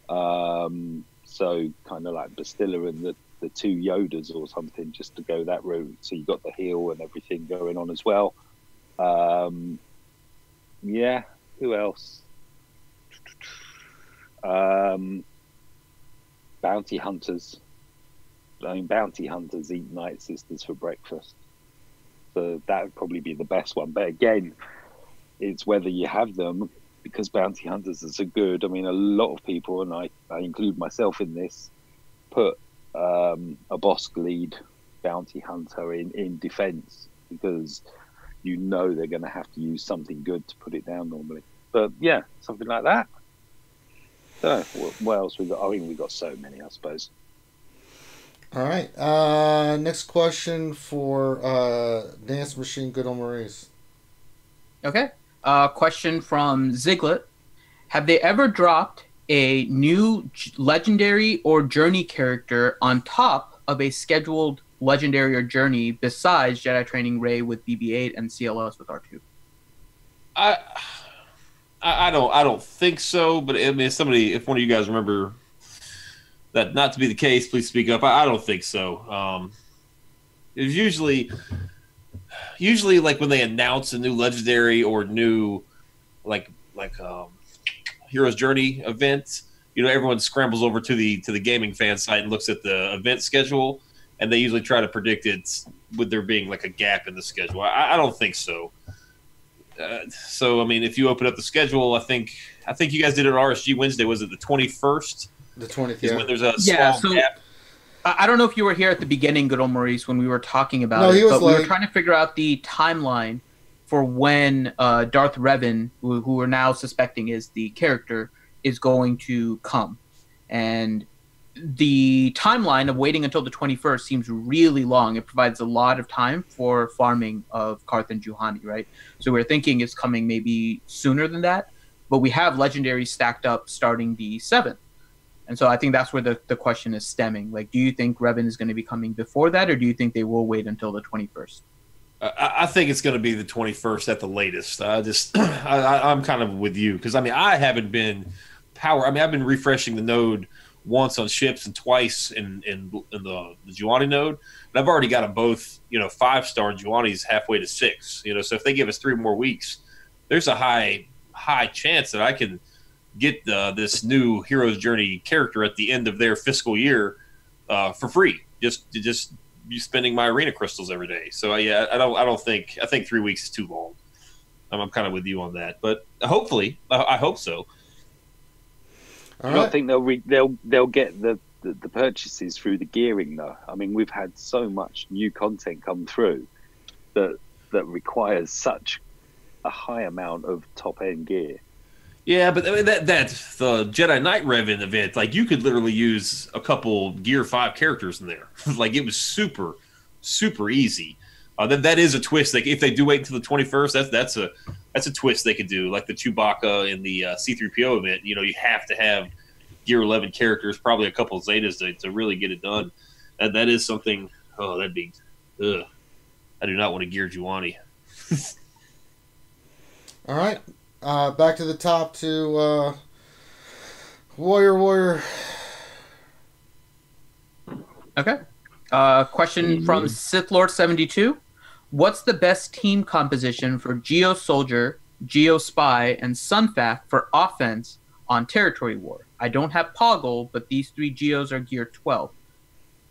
So kind of like Bastilla and the two Yodas or something, just to go that route. So you've got the heal and everything going on as well. Yeah, who else? Bounty hunters. I mean, bounty hunters eat Nightsisters for breakfast. So that would probably be the best one. But again, it's whether you have them, because bounty hunters are so good. I mean, a lot of people, and I include myself in this, put a Bosk lead bounty hunter in defense, because they're going to have to use something good to put it down normally. But yeah, something like that. So what else we got? I mean, we got so many, I suppose. All right. Next question for Dance Machine Good Old Maurice. Okay. Question from Ziglet. Have they ever dropped a new legendary or journey character on top of a scheduled legendary or journey besides Jedi Training Rey with BB-8 and CLS with R2? I don't think so, but I mean, if one of you guys remember that not to be the case, please speak up. I don't think so. It's usually like when they announce a new legendary or new like Hero's Journey event, everyone scrambles over to the gaming fan site and looks at the event schedule, and they usually try to predict it with there being like a gap in the schedule. I don't think so. So I mean, if you open up the schedule, I think you guys did it on RSG Wednesday. Was it the 21st? The 20th. Yeah. When there's a small gap. I don't know if you were here at the beginning, good old Maurice, when we were talking about it, but we were trying to figure out the timeline for when Darth Revan, who we're now suspecting is the character, is going to come. And the timeline of waiting until the 21st seems really long. It provides a lot of time for farming of Carth and Juhani, right? So we're thinking it's coming maybe sooner than that, but we have legendaries stacked up starting the 7th. And so I think that's where the question is stemming. Like, do you think Revan is going to be coming before that, or do you think they will wait until the 21st? I think it's going to be the 21st at the latest. I'm kind of with you, because I mean, I haven't been power. I mean, I've been refreshing the node once on ships and twice in the Juani node, and I've already got them both, 5-star Juanis halfway to 6. So if they give us 3 more weeks, there's a high chance that I can get this new Hero's Journey character at the end of their fiscal year for free. Just be spending my arena crystals every day. So yeah, I think 3 weeks is too long. I'm kind of with you on that, but hopefully, I hope so. I don't think they'll get the purchases through the gearing though. I mean, we've had so much new content come through that requires such a high amount of top end gear. Yeah, but I mean, that's the Jedi Knight Revan event. Like, you could literally use a couple Gear 5 characters in there. Like, it was super, super easy. That is a twist. Like, if they do wait until the 21st, that's a twist they could do. Like the Chewbacca in the C-3PO event. You have to have Gear 11 characters, probably a couple of Zetas to really get it done. And that is something. Oh, that'd be. Ugh. I do not want to gear Juani. All right. Back to the top to Warrior. Okay. Question from Sith Lord 72. What's the best team composition for Geo Soldier, Geo Spy, and Sunfac for offense on Territory War? I don't have Poggle, but these 3 Geos are Gear 12.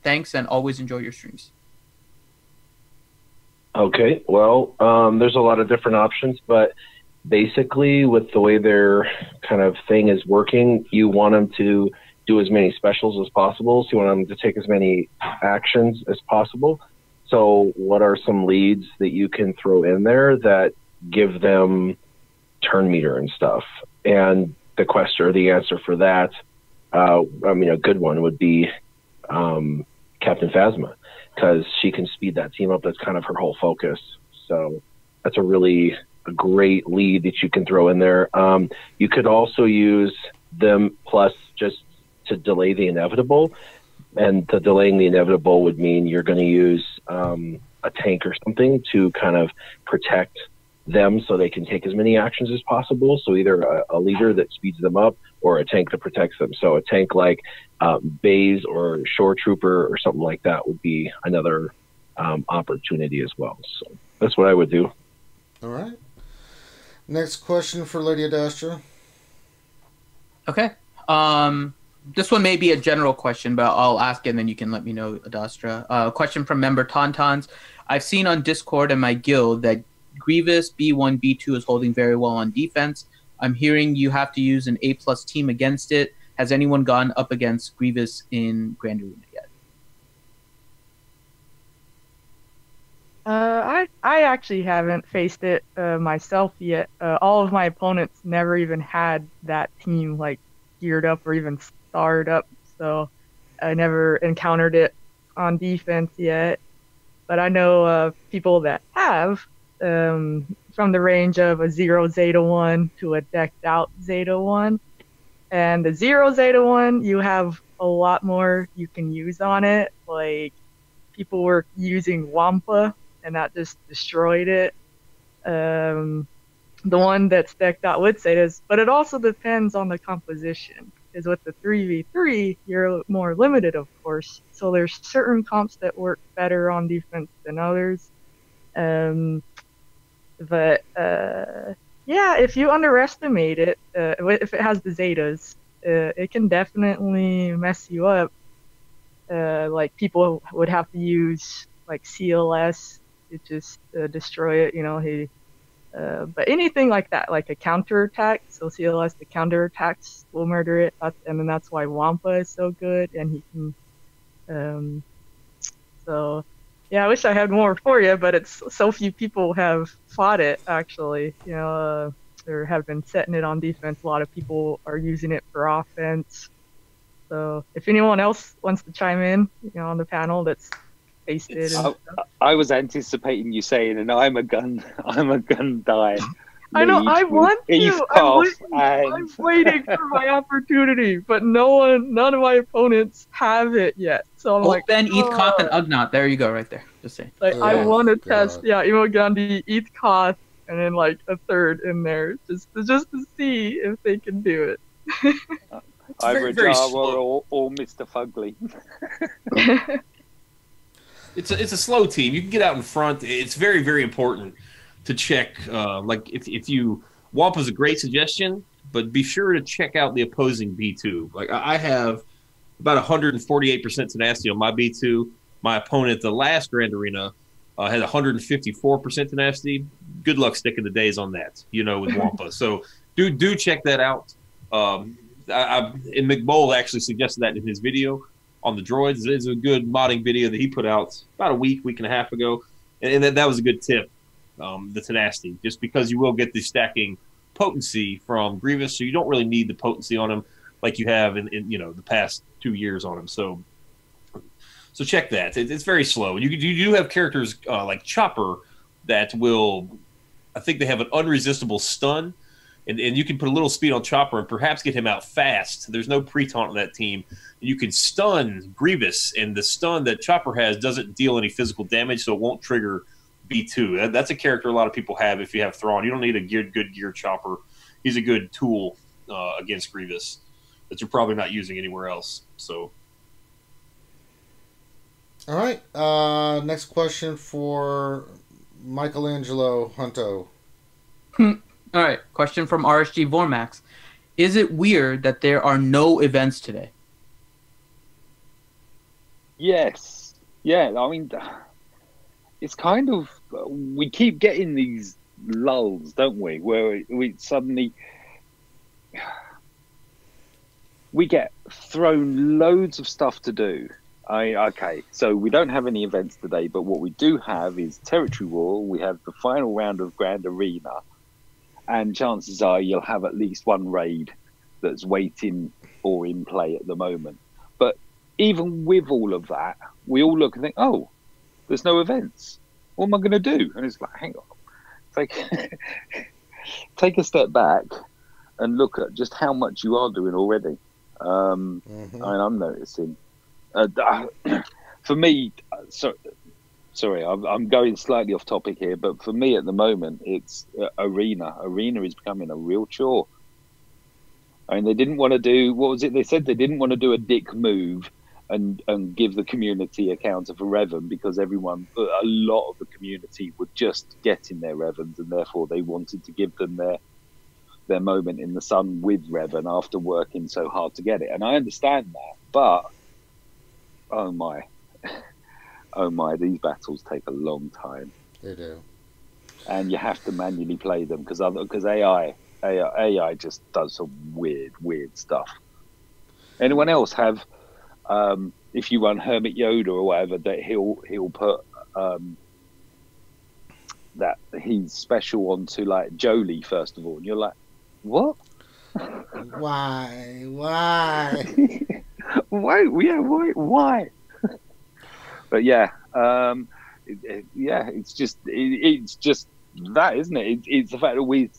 Thanks, and always enjoy your streams. Okay, well, there's a lot of different options, but basically with the way their kind of thing is working, you want them to do as many specials as possible. So you want them to take as many actions as possible. So what are some leads that you can throw in there that give them turn meter and stuff? And the question or the answer for that, a good one would be Captain Phasma, because she can speed that team up. That's kind of her whole focus. So that's a great lead that you can throw in there. You could also use them plus just to delay the inevitable, and the delaying the inevitable would mean you're going to use a tank or something to kind of protect them so they can take as many actions as possible. So either a leader that speeds them up or a tank that protects them. So a tank like Baze or Shore Trooper or something like that would be another opportunity as well. So that's what I would do. All right. Next question for Lady Adastra. Okay. This one may be a general question, but I'll ask it and then you can let me know, Adastra. Question from member Tauntauns. I've seen on Discord and my guild that Grievous B1, B2 is holding very well on defense. I'm hearing you have to use an A+ team against it. Has anyone gone up against Grievous in Grand Arena yet? I actually haven't faced it myself yet. All of my opponents never even had that team like geared up or even starred up, so I never encountered it on defense yet. But I know people that have, from the range of a 0 Zeta 1 to a decked out Zeta 1. And the 0 Zeta 1, you have a lot more you can use on it. Like, people were using Wampa, and that just destroyed it. The one that's decked out with Zetas, but it also depends on the composition. Because with the 3v3, you're more limited, of course. So there's certain comps that work better on defense than others. Yeah, if you underestimate it, if it has the Zetas, it can definitely mess you up. Like, people would have to use like CLS to just destroy it, but anything like that, like a counterattack, so CLS, the counterattacks will murder it, and then that's why Wampa is so good, and he can, so yeah, I wish I had more for you, but it's so few people have fought it, actually, or have been setting it on defense. A lot of people are using it for offense. So if anyone else wants to chime in, on the panel that's faced it. I was anticipating you saying, and I'm a gun die. I know, I want to. I'm waiting for my opportunity, but none of my opponents have it yet. So I'm like, Ben, Koth, and Ugnaught. There you go, right there. Just saying. Like, I want to test, Emo Gandhi, Koth, and then like a third in there, just to see if they can do it. Either a Java or Mr. Fugly. It's a slow team. You can get out in front. It's very, very important to check. Like if you Wampa's a great suggestion, but be sure to check out the opposing B2. Like I have about 148% tenacity on my B2. My opponent, the last Grand Arena, had 154% tenacity. Good luck sticking the days on that, with Wampa. So do check that out. And McBowl actually suggested that in his video on the droids. It is a good modding video that he put out about a week and a half ago. And that was a good tip, the tenacity, just because you will get the stacking potency from Grievous, so you don't really need the potency on him like you have in the past 2 years on him. So check that. It's very slow. You do have characters like Chopper that will, I think they have an unresistible stun, and you can put a little speed on Chopper and perhaps get him out fast. There's no pre-taunt on that team. You can stun Grievous, and the stun that Chopper has doesn't deal any physical damage, so it won't trigger B2. That's a character a lot of people have if you have Thrawn. You don't need a good gear Chopper. He's a good tool against Grievous that you're probably not using anywhere else. So, all right. Next question for Michelangelo Hunto. All right. Question from RSG Vormax. Is it weird that there are no events today? Yes. Yeah. I mean, it's kind of, we keep getting these lulls, don't we? Where we suddenly, we get thrown loads of stuff to do. Okay, so we don't have any events today, but what we do have is Territory War. We have the final round of Grand Arena, and chances are you'll have at least one raid that's waiting or in play at the moment. But even with all of that, we all look and think, oh, there's no events. What am I going to do? And it's like, hang on. Take a step back and look at just how much you are doing already. And I'm noticing. For me, sorry, I'm going slightly off topic here, but for me at the moment, it's Arena. Arena is becoming a real chore. I mean, they didn't want to do, what was it? They said they didn't want to do a dick move and give the community a counter for Revan, because a lot of the community were just getting their Revans, and therefore they wanted to give them their moment in the sun with Revan after working so hard to get it. And I understand that, but oh my, these battles take a long time. They do. And you have to manually play them because AI just does some weird stuff. Anyone else have, if you run Hermit Yoda or whatever, that he'll put that he's special onto like Jolie first of all, and you're like, what? Why? Why? But yeah, it's just that, isn't it? It's the fact that we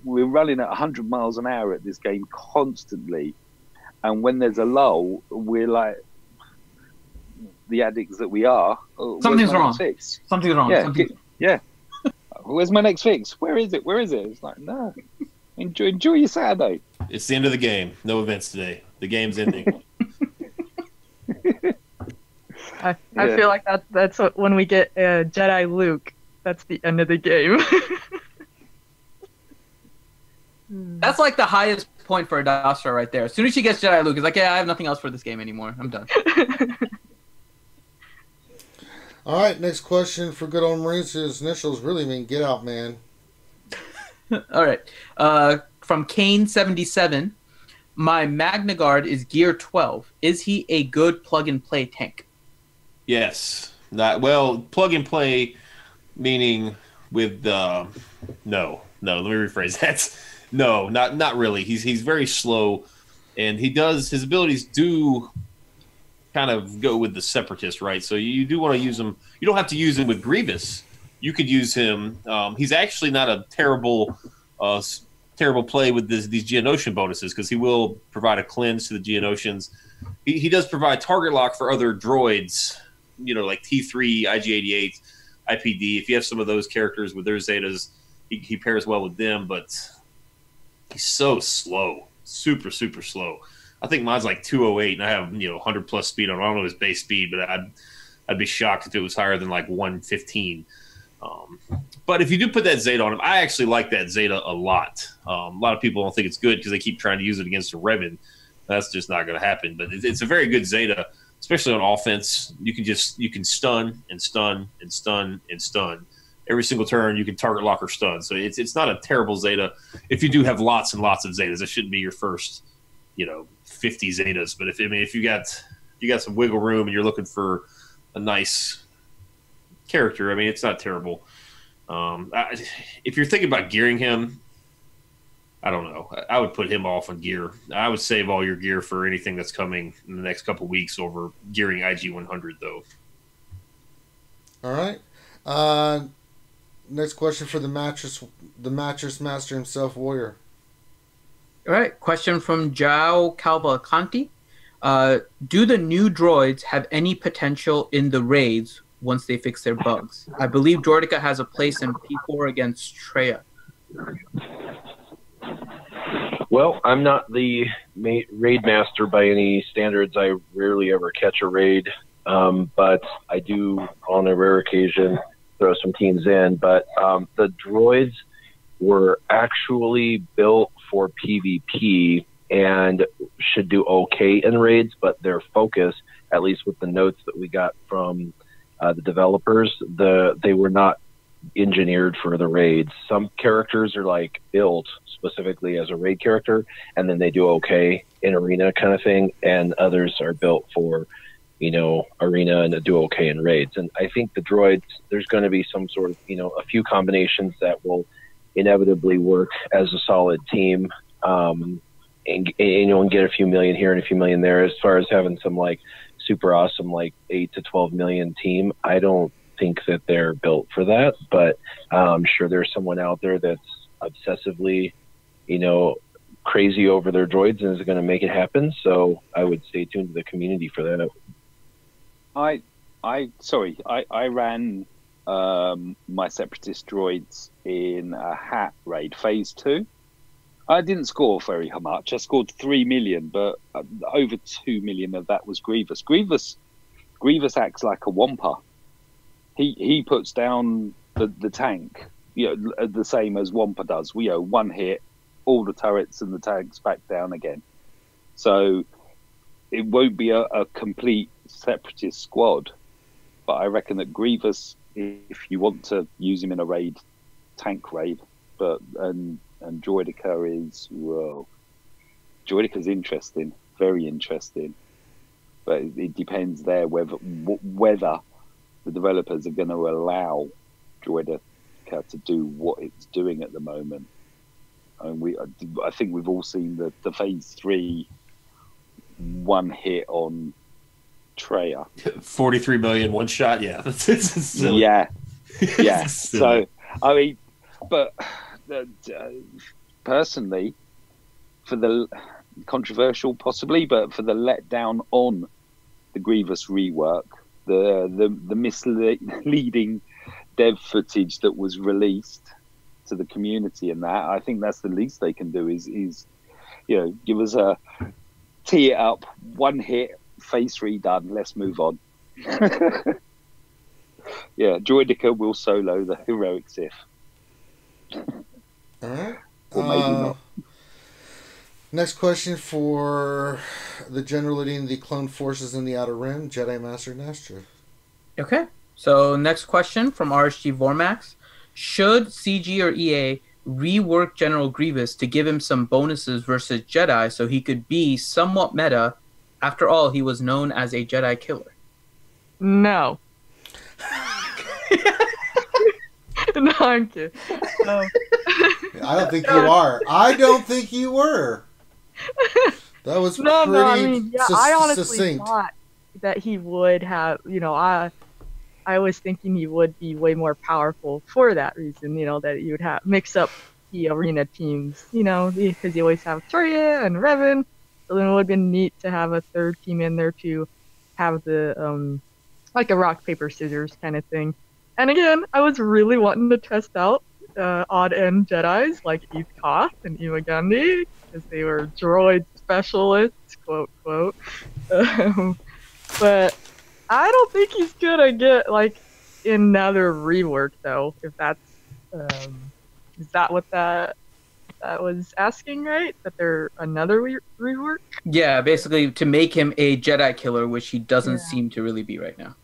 we're running at 100 miles an hour at this game constantly, and when there's a lull, we're like the addicts that we are. Something's wrong. Something's wrong. Yeah. Where's my next fix? Where is it? It's like, no. Enjoy your Saturday. It's the end of the game. No events today. The game's ending. I feel like that's when we get Jedi Luke. That's the end of the game. That's like the highest point for Adastra right there. As soon as she gets Jedi Luke, it's like, yeah, I have nothing else for this game anymore. I'm done. All right, next question for good old Maurice. His initials really mean get out, man. All right. From Kane77, my Magna Guard is Gear 12. Is he a good plug-and-play tank? Yes. Plug-and-play meaning with no. Let me rephrase that. No, not really. He's very slow, and his abilities do kind of go with the Separatist, right? So you do want to use him. You don't have to use him with Grievous. You could use him. He's actually not a terrible play with these Geonosian bonuses, because he will provide a cleanse to the Geonosians. He does provide target lock for other droids, like T3, IG-88, IPD. If you have some of those characters with their Zetas, he pairs well with them. But He's so slow, super slow. I think mine's like 208, and I have 100 plus speed on. I don't know his base speed, but I'd be shocked if it was higher than like 115. But if you do put that Zeta on him, I actually like that Zeta a lot. A lot of people don't think it's good because they keep trying to use it against a Revan. That's just not going to happen. But it's a very good Zeta, especially on offense. You can stun and stun and stun and stun. Every single turn you can target lock or stun. So it's not a terrible Zeta. If you do have lots and lots of Zetas, it shouldn't be your first 50 Zetas. But if you got some wiggle room and you're looking for a nice character, I mean, it's not terrible. If you're thinking about gearing him, I don't know. I would put him off on gear. I would save all your gear for anything that's coming in the next couple weeks over gearing IG 100, though. All right. Next question for the mattress master himself, Warrior. All right. Question from Jao Calvacanti. Do the new droids have any potential in the raids once they fix their bugs? I believe Droidica has a place in P4 against Traya. Well, I'm not the raid master by any standards. I rarely ever catch a raid, but I do, on a rare occasion, throw some teams in. But the droids were actually built for PvP and should do okay in raids, but their focus, at least with the notes that we got from the developers, they were not engineered for the raids. Some characters are like built specifically as a raid character, and then they do okay in arena kind of thing, and others are built for arena and do okay in raids. And I think the droids, there's going to be some sort of a few combinations that will inevitably work as a solid team, and get a few million here and a few million there. As far as having some like super awesome like 8 to 12 million team, I don't think that they're built for that, but I'm sure there's someone out there that's obsessively crazy over their droids and is going to make it happen. So I would stay tuned to the community for that. I ran my separatist droids in a hat raid phase 2. I didn't score very much. I scored 3 million, but over 2 million of that was Grievous. Grievous acts like a Wampa. He puts down the tank, the same as Wampa does. One hit, all the turrets and the tanks back down again. So it won't be a complete separatist squad, but I reckon that Grievous, if you want to use him in a raid, tank raid, and Droidica is, Droidica's interesting, very interesting, but it depends there whether the developers are going to allow Droidica to do what it's doing at the moment. And I think we've all seen the phase 3 one hit on Traya. 43 million one shot. Yeah, yeah. So I mean, but personally, for the controversial possibly, but for the letdown on the Grievous rework, the misleading dev footage that was released to the community, and that, I think that's the least they can do is give us a tee it up, one hit, phase 3 done, let's move on. Yeah, Droidica will solo the heroic Sith. All right. Or maybe not. Next question for the general leading the clone forces in the Outer Rim, Jedi Master Nastra. Okay. So next question from RSG Vormax. Should CG or EA rework General Grievous to give him some bonuses versus Jedi so he could be somewhat meta? After all, he was known as a Jedi killer. No. No, I'm kidding. I don't think you are. I don't think you were. That was pretty I mean, yeah, I honestly succinct. thought that he would have, I was thinking he would be way more powerful for that reason, that you would have mix up the arena teams, because you always have Traya and Revan. So then it would have been neat to have a third team in there to have the, like a rock, paper, scissors kind of thing. And again, I was really wanting to test out odd end Jedis like Eth Koth and Imagandi, because they were droid specialists, quote quote. But I don't think he's gonna get like another rework though. If that's is that what that was asking, right? That they're another rework? Yeah, basically to make him a Jedi killer, which he doesn't seem to really be right now.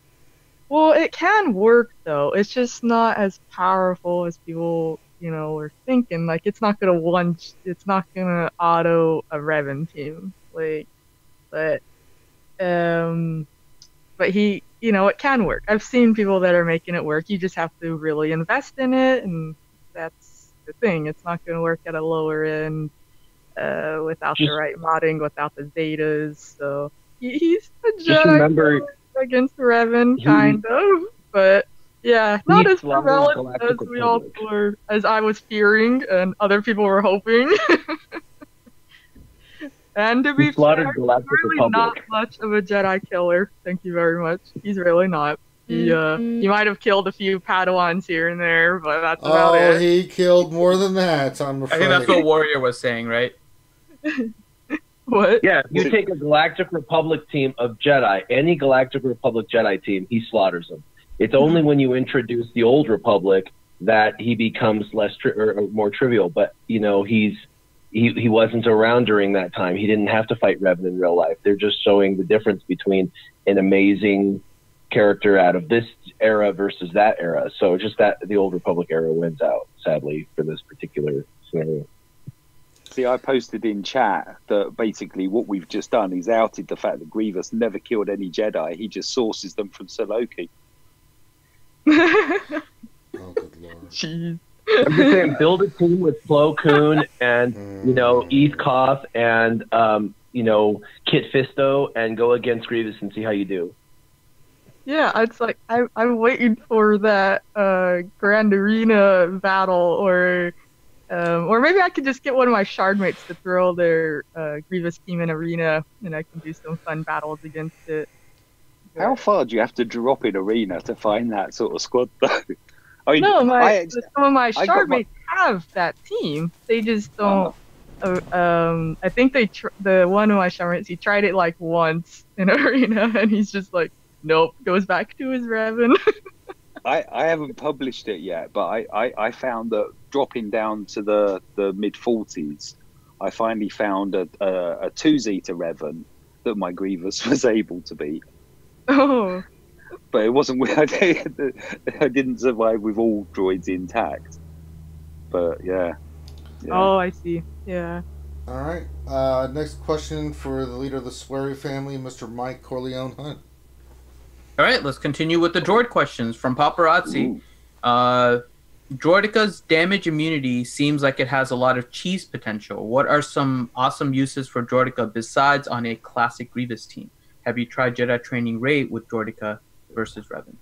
Well, it can work though. It's just not as powerful as people, were thinking. Like, it's not gonna auto a Revan team. Like, but he, it can work. I've seen people that are making it work. You just have to really invest in it, and that's the thing. It's not gonna work at a lower end without the right modding, without the zetas. So he's a Jedi against Revan, kind of, but yeah, not as prevalent as we all were, as I was fearing, and other people were hoping. And to be fair, he's really not much of a Jedi killer. Thank you very much. He's really not. He might have killed a few Padawans here and there, but that's about it. Oh, he killed more than that, I'm afraid. I think that's what Warrior was saying, right? What? Yeah, you take a Galactic Republic team of Jedi, any Galactic Republic Jedi team, he slaughters them. It's only when you introduce the Old Republic that he becomes more trivial. But he wasn't around during that time. He didn't have to fight Revan in real life. They're just showing the difference between an amazing character out of this era versus that era. So just that the Old Republic era wins out, sadly, for this particular scenario. See, I posted in chat that basically what we've just done is outed the fact that Grievous never killed any Jedi. He just sources them from SWGOH. Oh, good lord. Jeez. I'm just saying, build a team with Plo Koon and, Eth Koth and, Kit Fisto and go against Grievous and see how you do. Yeah, it's like, I'm waiting for that Grand Arena battle, or maybe I could just get one of my shardmates to throw their Grievous team in Arena, and I can do some fun battles against it. How far do you have to drop in Arena to find that sort of squad, though? I mean, no, some of my shardmates have that team. They just don't. I think the one of my shardmates, he tried it like once in Arena, and he's just like, nope, goes back to his Revan. I haven't published it yet, but I found that dropping down to the mid-40s, I finally found a 2-Zeta Revan that my Grievous was able to beat. Oh. But it wasn't. I didn't survive with all droids intact. But yeah. Oh, I see. Yeah. All right. Next question for the leader of the Swery family, Mr. Mike Corleone Hunt. All right, let's continue with the droid questions from Paparazzi. Droidica's damage immunity seems like it has a lot of cheese potential. What are some awesome uses for Droidica besides on a classic Grievous team? Have you tried Jedi training Rey with Droidica versus Revan?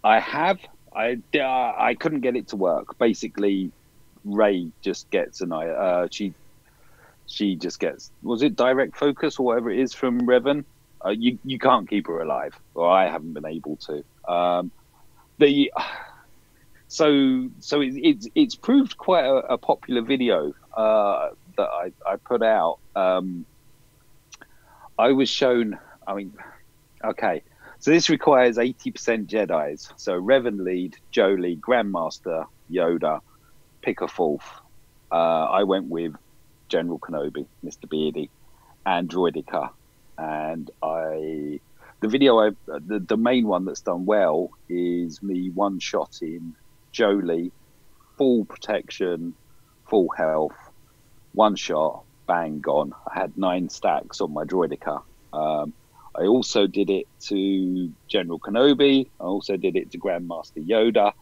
I have. I couldn't get it to work. Basically, Rey just gets she just gets, was it direct focus or whatever it is from Revan? You can't keep her alive, or I haven't been able to. It's proved quite a popular video that I put out. I was shown. I mean, okay. So this requires 80% Jedis. So Revan lead, Jolie, Grandmaster, Yoda, pick a fourth. I went with General Kenobi, Mr. Beardy, and Droidica. And the main one that's done well is me one-shotting Jolie, full protection, full health, one shot, bang, gone. I had 9 stacks on my Droidica. I also did it to General Kenobi. I also did it to Grandmaster Yoda.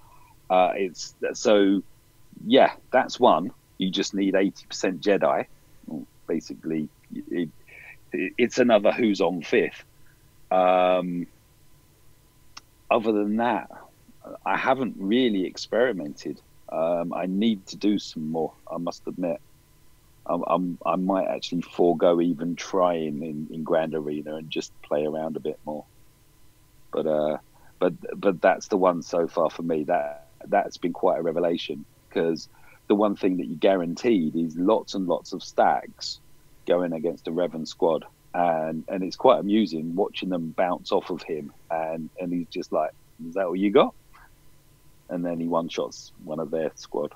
That's one. You just need 80% Jedi. Basically, it's another who's on fifth. Other than that, I haven't really experimented. I need to do some more, I must admit. I might actually forego even trying in Grand Arena and just play around a bit more. But that's the one so far for me. That that's been quite a revelation, because the one thing that you guaranteed is lots and lots of stacks going against a Revan squad, and it's quite amusing watching them bounce off of him, and he's just like, is that all you got? And then he one-shots one of their squad.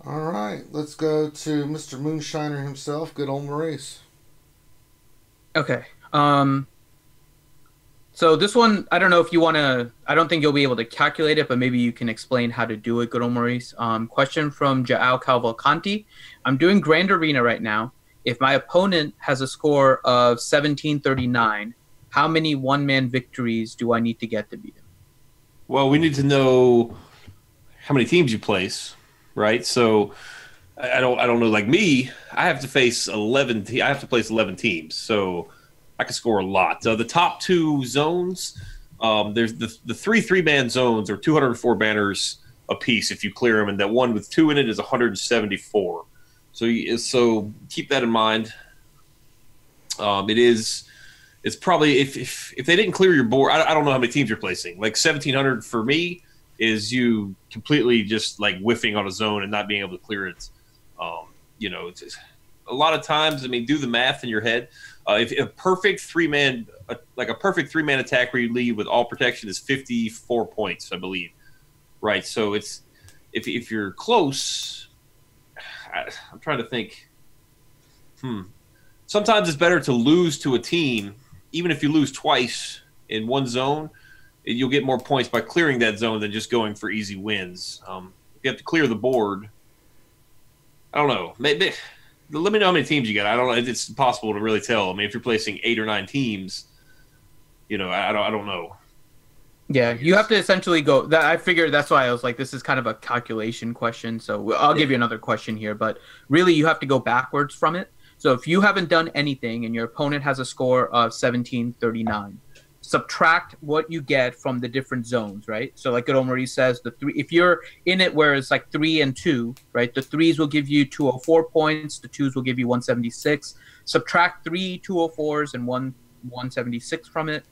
All right, let's go to Mr. Moonshiner himself, good old Maurice. Okay. So this one, I don't know if you want to, I don't think you'll be able to calculate it, but maybe you can explain how to do it, good old Maurice. Question from Jaal Cavalcanti. I'm doing Grand Arena right now. If my opponent has a score of 1739, how many one-man victories do I need to get to beat him? Well, we need to know how many teams you place, right? So I don't know. Like me, I have to face 11. I have to place 11 teams, so I can score a lot. The top two zones, there's the 3-3-man zones are 204 banners a piece if you clear them, and that one with 2 in it is 174. So keep that in mind. It's probably if they didn't clear your board, I don't know how many teams you're placing. Like 1,700 for me is you completely just like whiffing on a zone and not being able to clear it. It's just, a lot of times, I mean, do the math in your head. If a perfect three-man attack where you lead with all protection is 54 points, I believe. Right. So it's if you're close. I'm trying to think. Sometimes it's better to lose to a team, even if you lose twice in one zone. You'll get more points by clearing that zone than just going for easy wins. If you have to clear the board, I don't know. Maybe let me know how many teams you got. I don't know. It's impossible to really tell. I mean, if you're placing 8 or 9 teams, I don't know. Yeah, you have to essentially go. I figured that's why I was like, this is kind of a calculation question. So I'll give you another question here, but really you have to go backwards from it. So if you haven't done anything and your opponent has a score of 1739, subtract what you get from the different zones, right? So like good old Marie says, if you're in it where it's like 3 and 2, right? The 3s will give you 204 points. The 2s will give you 176. Subtract 3 204s and 176 from it.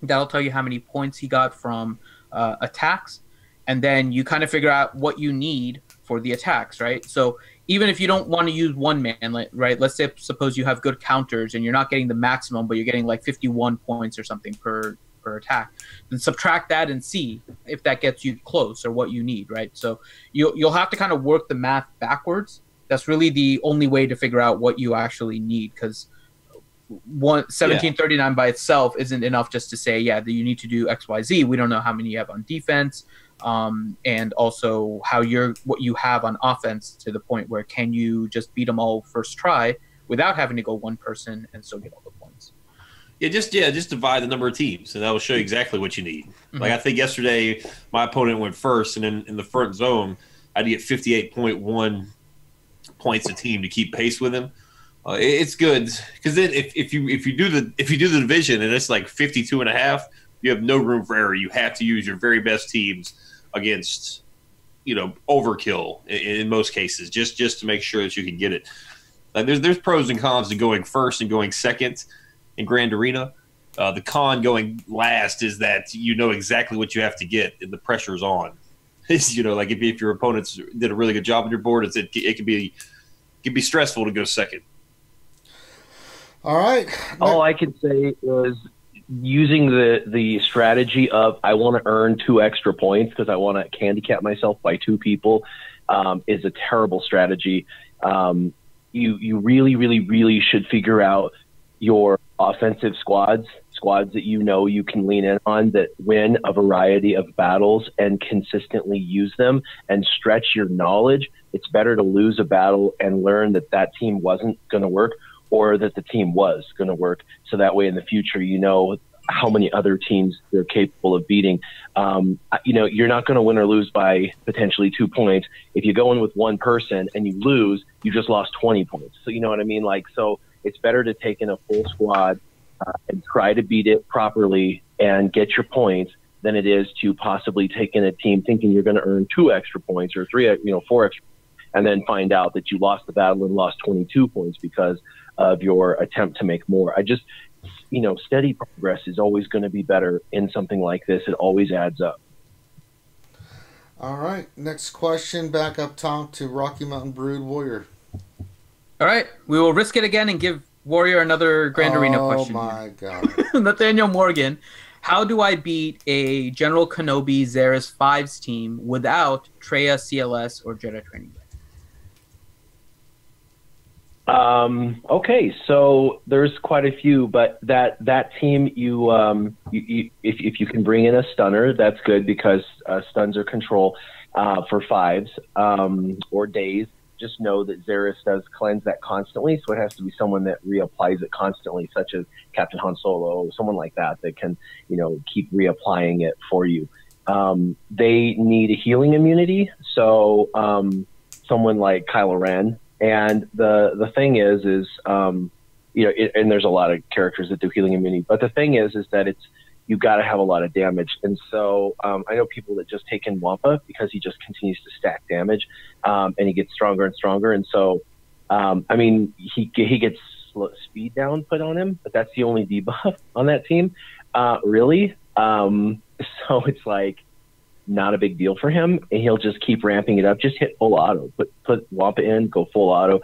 That'll tell you how many points he got from attacks. And then you kind of figure out what you need for the attacks, right? So even if you don't want to use one man, right? Let's say, suppose you have good counters and you're not getting the maximum, but you're getting like 51 points or something per attack. Then subtract that and see if that gets you close or what you need, right? So you'll have to kind of work the math backwards. That's really the only way to figure out what you actually need, because 1739 by itself isn't enough just to say, yeah, that you need to do XYZ. We don't know how many you have on defense, and also what you have on offense, to the point where can you just beat them all first try without having to go one person and still get all the points. Just divide the number of teams, and that will show you exactly what you need. Mm-hmm. Like I think yesterday, my opponent went first, and in the front zone, I had to get 58.1 points a team to keep pace with him. It's good, because then if you do the division and it's like 52.5, you have no room for error. You have to use your very best teams against overkill in most cases, just to make sure that you can get it. Like there's pros and cons to going first and going second in Grand Arena. The con going last is that you know exactly what you have to get, and the pressure's on. Like if your opponents did a really good job on your board, it can be stressful to go second. All right. All I can say is using the strategy of I want to earn 2 extra points because I want to handicap myself by 2 people is a terrible strategy. You really, really, really should figure out your offensive squads that you can lean in on, that win a variety of battles and consistently use them and stretch your knowledge. It's better to lose a battle and learn that team wasn't going to work, or that the team was going to work, so that way in the future you know how many other teams they're capable of beating. You're not going to win or lose by potentially 2 points. If you go in with one person and you lose, you just lost 20 points. So you know what I mean? So it's better to take in a full squad and try to beat it properly and get your points than it is to possibly take in a team thinking you're going to earn 2 extra points or 4 extra, and then find out that you lost the battle and lost 22 points because of your attempt to make more. Steady progress is always going to be better in something like this. It always adds up. All right, next question back up top to Rocky Mountain Brood Warrior. All right, we will risk it again and give Warrior another Grand Arena question. Oh my god. Nathaniel Morgan, how do I beat a General Kenobi Xeris 5's team without Traya, CLS, or Jedi Training? Okay, so there's quite a few, but that team, if you can bring in a stunner, that's good because stuns are control for 5s or days. Just know that Xeris does cleanse that constantly, so it has to be someone that reapplies it constantly, such as Captain Han Solo, someone like that can, keep reapplying it for you. They need a healing immunity, so someone like Kylo Ren. And the thing is and there's a lot of characters that do healing immunity, but the thing is that you got to have a lot of damage. And so I know people that just take in Wampa because he just continues to stack damage, and he gets stronger and stronger. And so, he gets speed down put on him, but that's the only debuff on that team, really. So it's like not a big deal for him, and he'll just keep ramping it up. Just hit full auto, put Wampa in, go full auto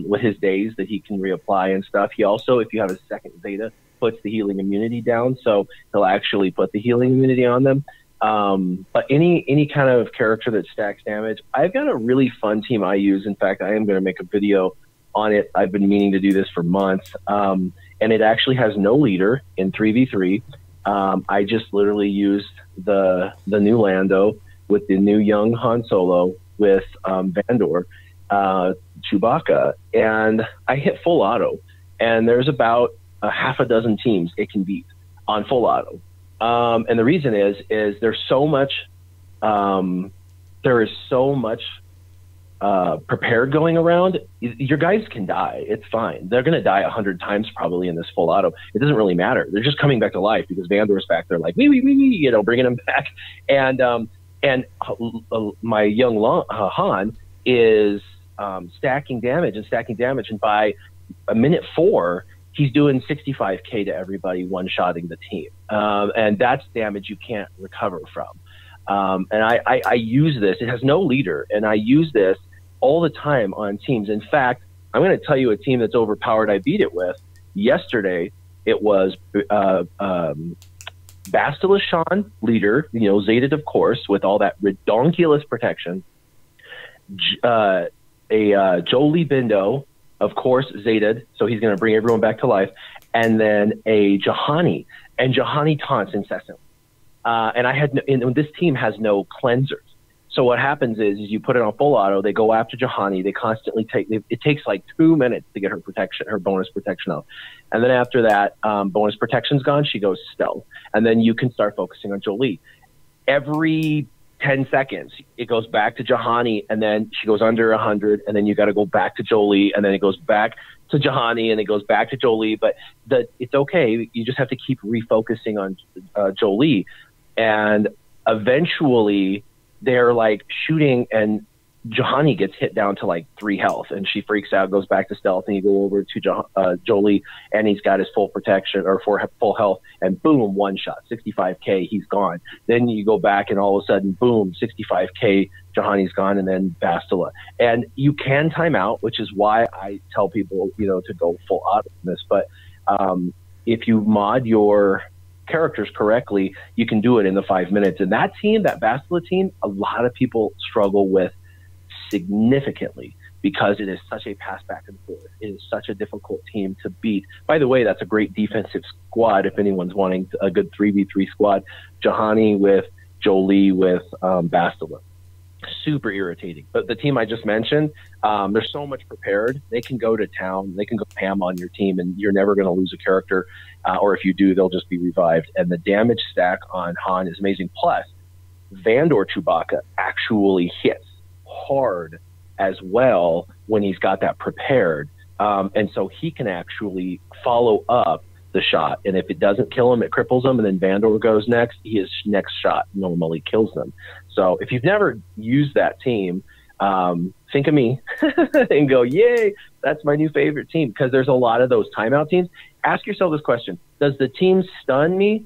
with his days that he can reapply and stuff. He also, if you have a second Zeta, puts the healing immunity down, so he'll actually put the healing immunity on them. But any kind of character that stacks damage, I've got a really fun team I use. In fact, I am going to make a video on it. I've been meaning to do this for months, and it actually has no leader in 3v3. I just literally used the new Lando with the new young Han Solo with Vandor, Chewbacca, and I hit full auto. And there's about a half a dozen teams it can beat on full auto. And the reason is there's so much, prepared going around. Your guys can die. It's fine. They're going to die 100 times probably in this full auto. It doesn't really matter. They're just coming back to life because Vandor's back there like, wee, bringing them back. And my young Han is stacking damage. And by a minute 4, he's doing 65K to everybody, one-shotting the team. And that's damage you can't recover from. And I use this. It has no leader, and I use this all the time on teams. In fact, I'm going to tell you a team that's overpowered I beat it with. Yesterday, it was Bastila Shan, leader, Zated, of course, with all that redonkulous protection. A Jolie Bindo, of course, Zated, so he's going to bring everyone back to life. And then a Juhani, and Juhani taunts incessantly. And this team has no cleansers. So what happens is you put it on full auto, they go after Juhani, they constantly it takes like 2 minutes to get her bonus protection out. And then after that, bonus protection's gone, she goes stealth. And then you can start focusing on Jolie. Every 10 seconds, it goes back to Juhani, and then she goes under 100, and then you got to go back to Jolie, and then it goes back to Juhani, and it goes back to Jolie. But it's okay. You just have to keep refocusing on Jolie. And eventually they're like shooting, and Juhani gets hit down to like 3 health, and she freaks out, goes back to stealth, and you go over to Jolie, and he's got his full protection or full health, and boom, one shot, 65K, he's gone. Then you go back, and all of a sudden, boom, 65K, Juhani's gone, and then Bastila. And you can time out, which is why I tell people, to go full auto in this. But if you mod your characters correctly, you can do it in the 5 minutes. And that team, that Bastila team, a lot of people struggle with significantly because it is such a pass back and forth. It is such a difficult team to beat. By the way, that's a great defensive squad if anyone's wanting a good 3v3 squad. Juhani with Jolie with Bastila. Super irritating. But the team I just mentioned, they're so much prepared. They can go to town. They can go ham on your team, and you're never going to lose a character. Or if you do, they'll just be revived. And the damage stack on Han is amazing. Plus, Vandor Chewbacca actually hits hard as well when he's got that prepared. And so he can actually follow up the shot. And if it doesn't kill him, it cripples him. And then Vandor goes next. His next shot normally kills them. So if you've never used that team, think of me and go, yay, that's my new favorite team. Because there's a lot of those timeout teams. Ask yourself this question. Does the team stun me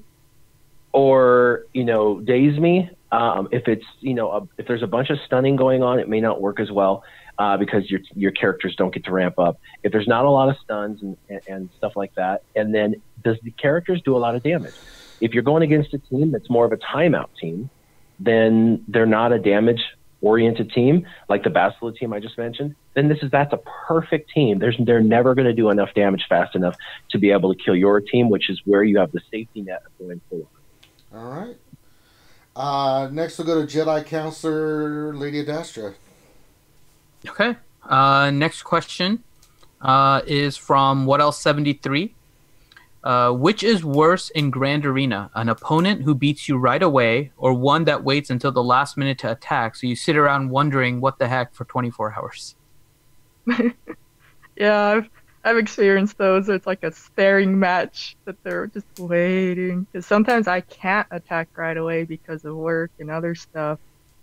or, daze me, If it's, if there's a bunch of stunning going on, it may not work as well because your characters don't get to ramp up. If there's not a lot of stuns and stuff like that, and then does the characters do a lot of damage? If you're going against a team that's more of a timeout team, then they're not a damage-oriented team, like the Bastila team I just mentioned, then that's a perfect team. They're never going to do enough damage fast enough to be able to kill your team, which is where you have the safety net of going forward. All right. Next, we'll go to Jedi Counselor Lady Adastra. Okay. Next question is from What Else 73. Which is worse in Grand Arena, an opponent who beats you right away, or one that waits until the last minute to attack, so you sit around wondering what the heck for 24 hours? Yeah, I've experienced those. It's like a staring match that they're just waiting. Because sometimes I can't attack right away because of work and other stuff.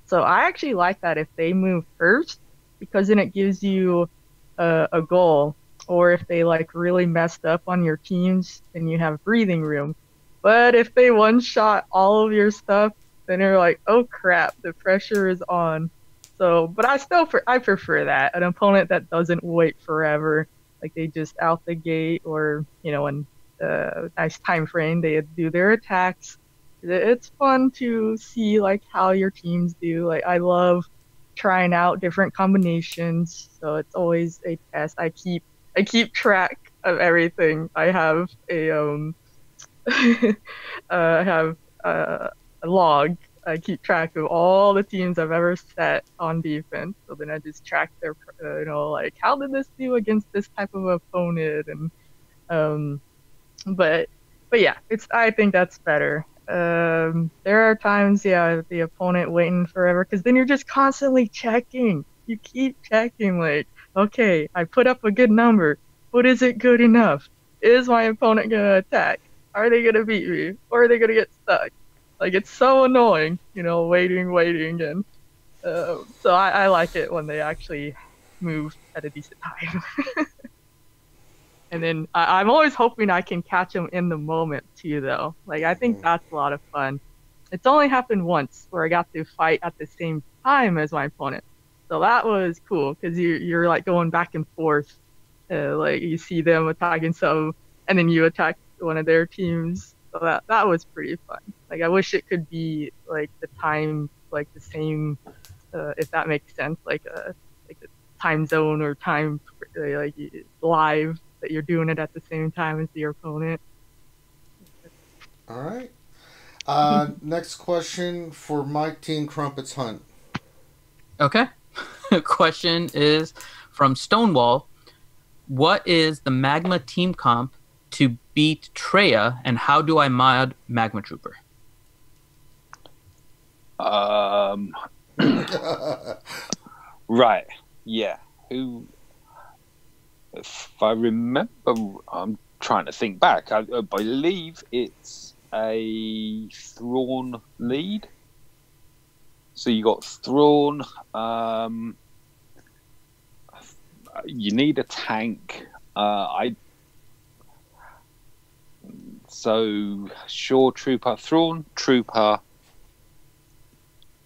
So I actually like that if they move first, because then it gives you a goal. Or if they like really messed up on your teams, then you have breathing room. But if they one-shot all of your stuff, then you're like, oh crap, the pressure is on. So, but I prefer that, an opponent that doesn't wait forever, like they just out the gate, or in nice time frame they do their attacks. It's fun to see like how your teams do. Like I love trying out different combinations, so it's always a test. I keep track of everything. I have a a log. I keep track of all the teams I've ever set on defense. So then I just track their, like how did this do against this type of opponent, and but yeah, I think that's better. There are times, the opponent waiting forever, because then you're just constantly checking. You keep checking, like, okay, I put up a good number, but is it good enough? Is my opponent gonna attack? Are they gonna beat me? Or are they gonna get stuck? Like, it's so annoying, waiting, and so I like it when they actually move at a decent time. And then I'm always hoping I can catch them in the moment too, though. Like, I think that's a lot of fun. It's only happened once where I got to fight at the same time as my opponent. So that was cool, because you're like going back and forth. Like you see them attacking some, and then you attack one of their teams. So that was pretty fun. Like, I wish it could be like the time, like the same, if that makes sense, like the time zone or time like live, that you're doing it at the same time as your opponent. All right. Next question for Mike Teen Crumpets Hunt. Okay. Question is from Stonewall. What is the Magma team comp to beat Traya, and how do I mod Magma Trooper? Right. Yeah. Who? If I remember, I'm trying to think back. I believe it's a Thrawn lead. So you got Thrawn. You need a tank. So Shore Trooper, Thrawn Trooper,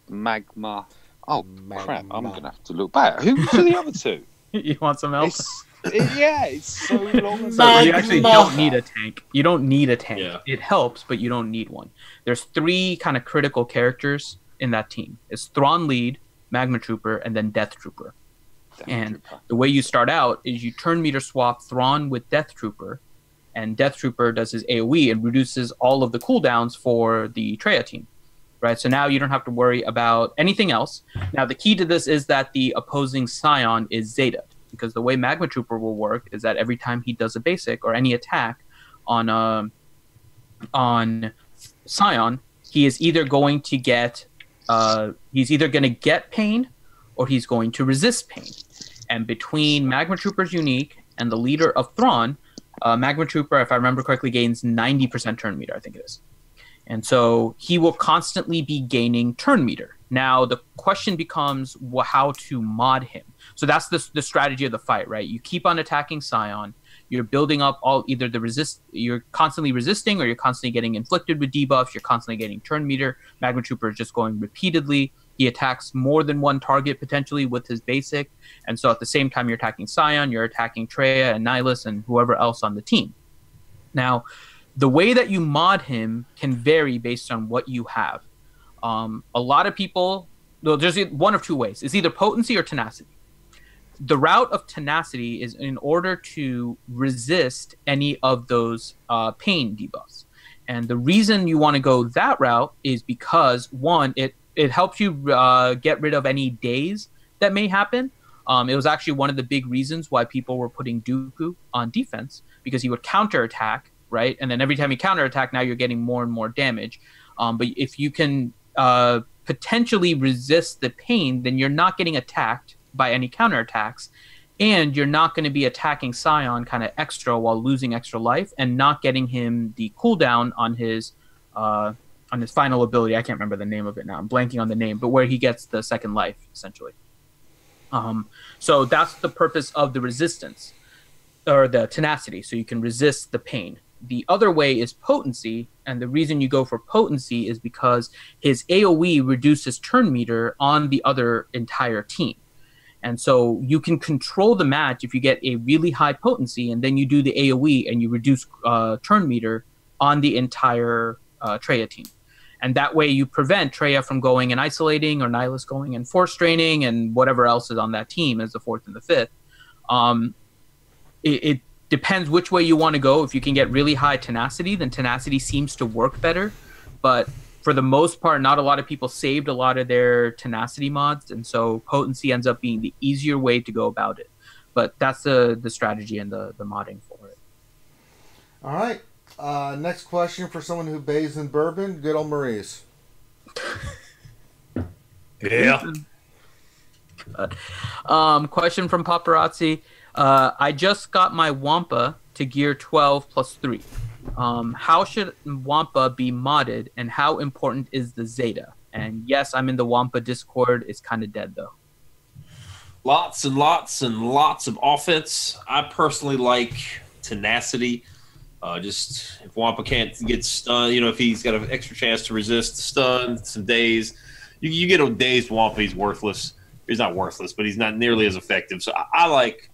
Magma. Oh crap! I'm gonna have to look back. Who's the other two? You want some help? It's so long. So you actually don't need a tank. You don't need a tank. Yeah. It helps, but you don't need one. There's 3 kind of critical characters in that team. It's Thrawn lead, Magma Trooper, and then Death Trooper. The way you start out is you turn meter swap Thrawn with Death Trooper, and Death Trooper does his AoE and reduces all of the cooldowns for the Traya team. Right, so now you don't have to worry about anything else. Now, the key to this is that the opposing Scion is Zeta, because the way Magma Trooper will work is that every time he does a basic or any attack on Scion, he is either going to get pain, or he's going to resist pain. And between Magma Trooper's unique and the leader of Thrawn, Magma Trooper, if I remember correctly, gains 90% turn meter, I think it is. And so he will constantly be gaining turn meter. Now, the question becomes how to mod him. So that's the strategy of the fight, right? You keep on attacking Scion. you're building up either you're constantly resisting, or you're constantly getting inflicted with debuffs, you're constantly getting turn meter. Magma Trooper is just going repeatedly. He attacks more than one target potentially with his basic, and so at the same time you're attacking Scion, you're attacking Traya and Nihilus and whoever else on the team. Now, the way that you mod him can vary based on what you have. A lot of people, there's one of two ways. It's either potency or tenacity. The route of tenacity is in order to resist any of those pain debuffs. And the reason you want to go that route is because, one, it helps you get rid of any days that may happen. It was actually one of the big reasons why people were putting Dooku on defense, because he would counterattack, right? And then every time you counterattack, now you're getting more and more damage. But if you can potentially resist the pain, then you're not getting attacked by any counterattacks, and you're not going to be attacking Scion kind of extra while losing extra life and not getting him the cooldown on his final ability. I can't remember the name of it now. I'm blanking on the name, but where he gets the second life, essentially. So that's the purpose of the resistance, or the tenacity, so you can resist the pain. The other way is potency, and the reason you go for potency is because his AoE reduces turn meter on the other entire team. And so you can control the match if you get a really high potency, and then you do the AoE and you reduce turn meter on the entire Traya team. And that way you prevent Traya from going and isolating, or Nihilus going and force draining, and whatever else is on that team as the 4th and the 5th. It depends which way you want to go. If you can get really high tenacity, then tenacity seems to work better. But for the most part, not a lot of people saved a lot of their tenacity mods, and so potency ends up being the easier way to go about it. But that's the strategy and the modding for it. All right. Next question for someone who bathes in bourbon. Good old Maurice. Yeah. Question from Paparazzi. I just got my Wampa to gear 12 plus 3. How should Wampa be modded, and how important is the Zeta? And yes, I'm in the Wampa Discord. It's kind of dead, though. Lots and lots and lots of offense. I personally like tenacity. Just if Wampa can't get stunned, if he's got an extra chance to resist the stun, some days, you get a dazed Wampa, he's worthless. He's not worthless, but he's not nearly as effective. So I like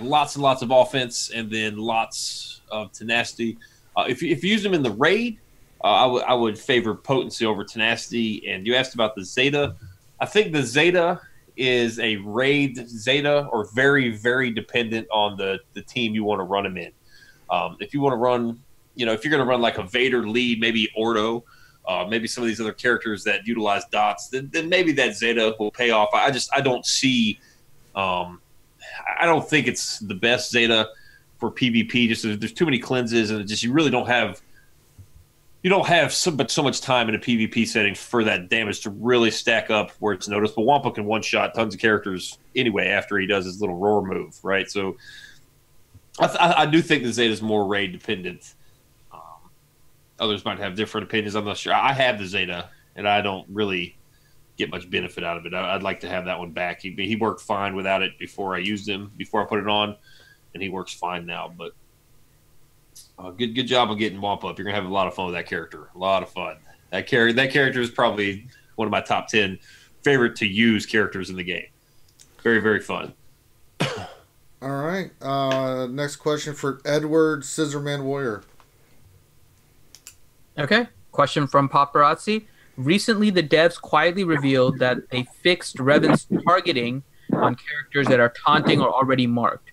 lots and lots of offense, and then lots of tenacity. If you use them in the raid, I would favor potency over tenacity. And you asked about the Zeta. I think the Zeta is a raid Zeta, or very, very dependent on the team you want to run him in. If you want to run, if you're going to run like a Vader lead, maybe Ordo, maybe some of these other characters that utilize dots, then maybe that Zeta will pay off. I don't see, I don't think it's the best Zeta for PvP. Just there's too many cleanses, and you really don't have so much time in a PvP setting for that damage to really stack up where it's noticeable. Wampa can one-shot tons of characters anyway after he does his little roar move, right? So I do think the Zeta is more raid dependent. Others might have different opinions. I'm not sure. I have the Zeta, and I don't really get much benefit out of it. I'd like to have that one back. He worked fine without it before I used him, before I put it on, and he works fine now. But good job of getting Wampa up. You're gonna have a lot of fun with that character. A lot of fun. That character is probably one of my top 10 favorite to use characters in the game. Very, very fun. All right. Next question for Edward Scissorman Warrior. Okay. Question from Paparazzi. Recently, the devs quietly revealed that they fixed Revan's targeting on characters that are taunting or already marked.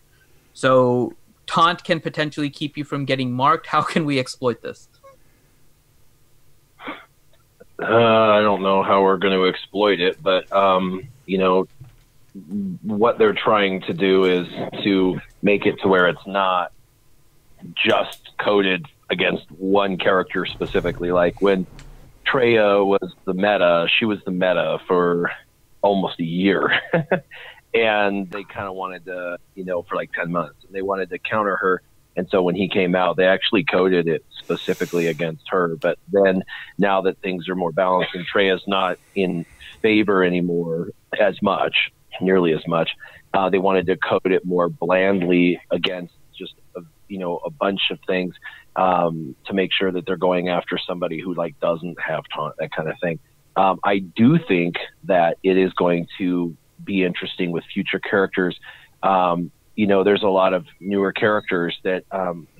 So, taunt can potentially keep you from getting marked. How can we exploit this? I don't know how we're going to exploit it, but, what they're trying to do is to make it to where it's not just coded against one character specifically. Like when Traya was the meta, she was the meta for almost a year. And they kind of wanted to, for like 10 months. And they wanted to counter her. And so when he came out, they actually coded it specifically against her. But then now that things are more balanced and Traya's not in favor anymore nearly as much, they wanted to code it more blandly against just a bunch of things to make sure that they're going after somebody who like doesn't have taunt, that kind of thing. I do think that it is going to be interesting with future characters. There's a lot of newer characters that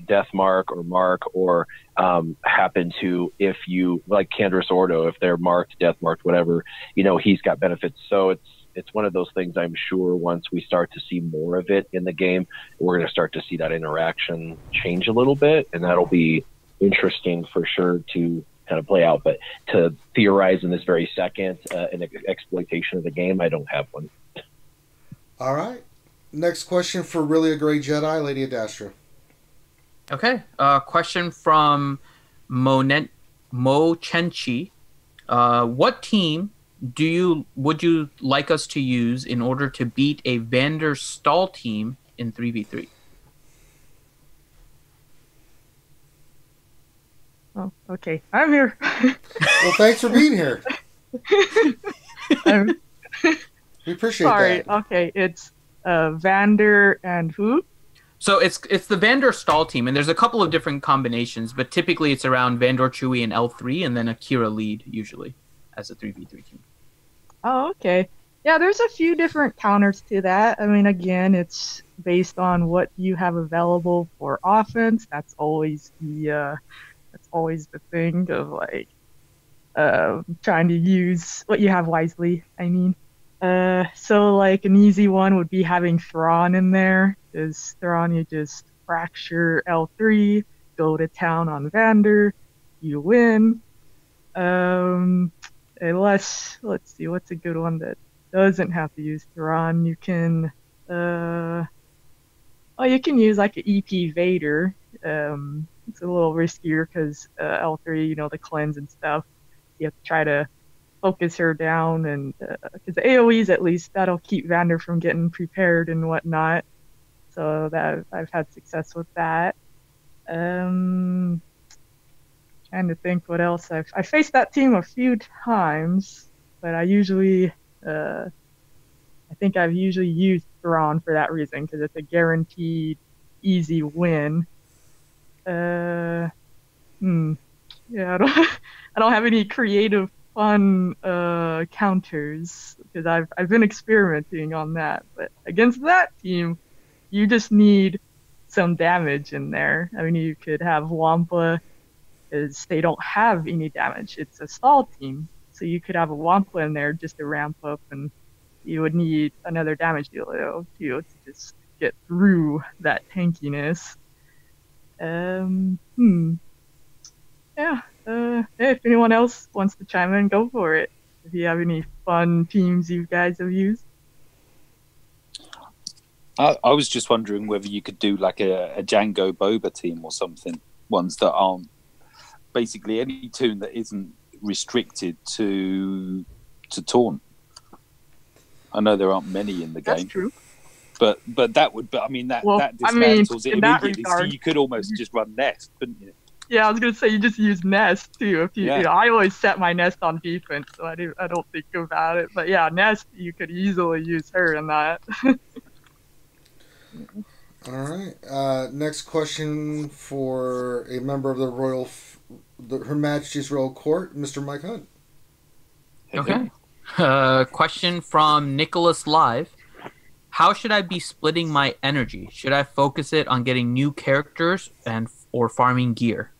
Death Mark or Mark or happen to, if you like Canderous Ordo, if they're marked, Death Marked, whatever, he's got benefits. So it's one of those things. I'm sure once we start to see more of it in the game, we're going to start to see that interaction change a little bit, and that'll be interesting for sure to kind of play out. But to theorize in this very second an exploitation of the game, I don't have one. All right. Next question for Really a Great Jedi, Lady Adastra. Okay. Question from Mo Chenchi. What team would you like us to use in order to beat a Vander Stall team in 3v3? Oh, okay. I'm here. Well, thanks for being here. We appreciate that. Okay. It's Vander and who? So it's the Vander Stall team, and there's a couple of different combinations, but typically it's around Vandor Chewie and L3, and then Akira lead usually as a 3v3 team. Oh, okay. Yeah, there's a few different counters to that. I mean, again, it's based on what you have available for offense. That's always the thing of like trying to use what you have wisely. I mean. So like an easy one would be having Thrawn in there, because Thrawn, you just fracture L3, go to town on Vander, you win. Unless, let's see, what's a good one that doesn't have to use Thrawn? You can, you can use like an EP Vader. It's a little riskier because L3, the cleanse and stuff, you have to try to focus her down, and because AoEs, at least that'll keep Vander from getting prepared and whatnot. So that I've had success with that. Trying to think what else I faced that team a few times, but I usually I think I've usually used Thrawn for that reason, because it's a guaranteed easy win. Yeah, I don't have any creative fun counters, because I've been experimenting on that. But against that team, you just need some damage in there. I mean, you could have Wampa, as they don't have any damage. It's a stall team, so you could have a Wampa in there just to ramp up, and you would need another damage dealer too to just get through that tankiness. Yeah. If anyone else wants to chime in, go for it. If you have any fun teams you guys have used. I was just wondering whether you could do like a Django Boba team or something. Ones that aren't basically any tune that isn't restricted to taunt. I know there aren't many in the game. That's true. But that would, that dismantles it immediately. So you could almost just run Nest, couldn't you? Yeah, I was gonna say you just use Nest too. If you, I always set my Nest on defense, so I don't think about it. But yeah, Nest, you could easily use her in that. All right. Next question for a member of the Her Majesty's Royal Court, Mr. Mike Hunt. Okay. Question from Nicholas Live. How should I be splitting my energy? Should I focus it on getting new characters or farming gear?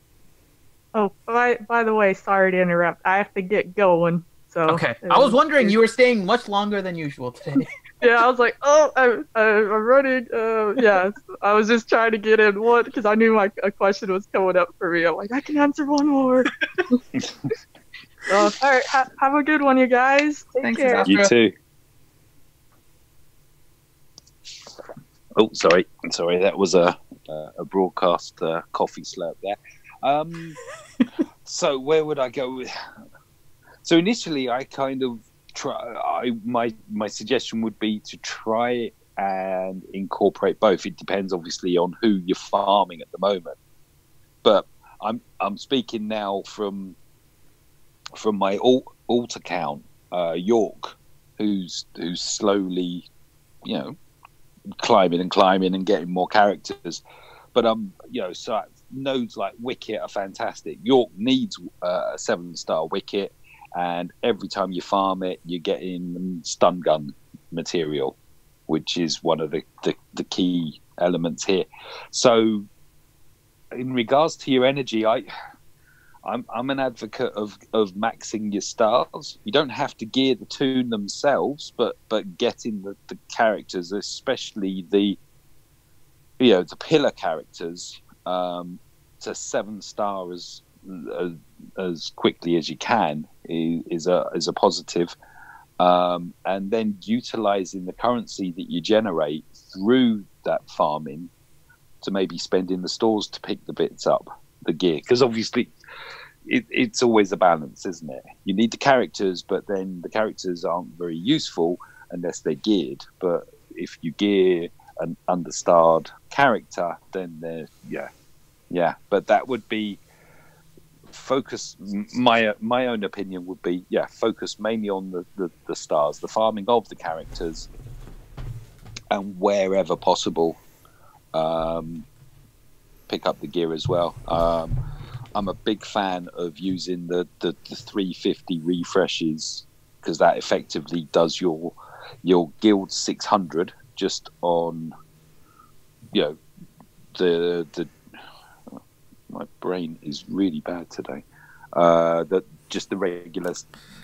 Oh, by the way, sorry to interrupt. I have to get going. So okay. I was wondering, you were staying much longer than usual today. Yeah, I was like, I'm running. Yeah, I was just trying to get in one because I knew a question was coming up for me. I'm like, I can answer one more. All right, have a good one, you guys. Take care. You too. Oh, sorry. That was a broadcast coffee slurp there. So where would I go with? So initially, I kind of my suggestion would be to try and incorporate both. It depends, obviously, on who you're farming at the moment. But I'm speaking now from my alt account, York, who's slowly, climbing and getting more characters. But you know, so nodes like Wicket are fantastic. York needs a 7-star Wicket, and every time you farm it, you're getting stun gun material, which is one of the key elements here. So, in regards to your energy, I'm an advocate of maxing your stars. You don't have to gear the toon themselves, but getting the characters, especially the pillar characters, to 7-star as quickly as you can is a positive. And then utilizing the currency that you generate through that farming to maybe spend in the stores to pick the bits up, the gear, because obviously it's always a balance, isn't it? You need the characters, but then the characters aren't very useful unless they're geared. But if you gear an understarred character, then they're but that would be focus. My own opinion would be focus mainly on the stars, the farming of the characters, and wherever possible pick up the gear as well. I'm a big fan of using the 350 refreshes, because that effectively does your guild 600 just on the my brain is really bad today. Just the regular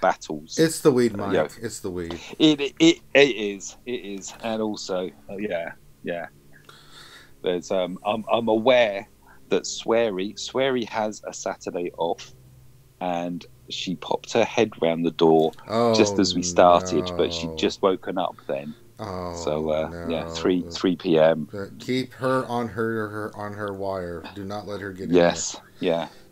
battles. It's the weed, Mike. It's the weed. It is, and also there's I'm aware that Swery has a Saturday off, and she popped her head round the door just as we started, but she'd just woken up then. So 3 p.m. Keep her on her wire. Do not let her get in. Yes,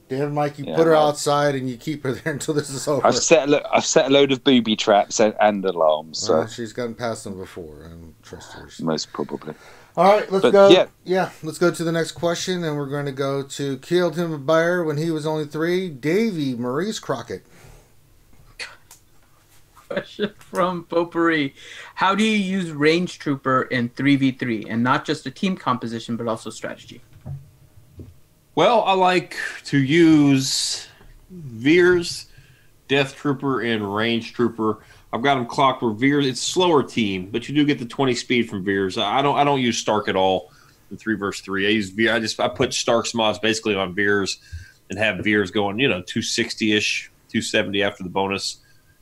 Damn, Mike, you put her outside and you keep her there until this is over. I've set a load of booby traps and alarms. So she's gotten past them before, and trust her. Most probably. All right, let's go. Yeah, let's go to the next question, and we're going to go to killed him a bear when he was only 3. Davey Maurice Crockett. Question from Potpourri. How do you use Range Trooper in 3v3, and not just the team composition, but also strategy? Well, I like to use Veers, Death Trooper, and Range Trooper. I've got them clocked where Veers, it's slower team, but you do get the 20 speed from Veers. I don't use Stark at all in 3 versus 3. I use Veers. I put Stark's mods basically on Veers and have Veers going, 260-ish, 270 after the bonus.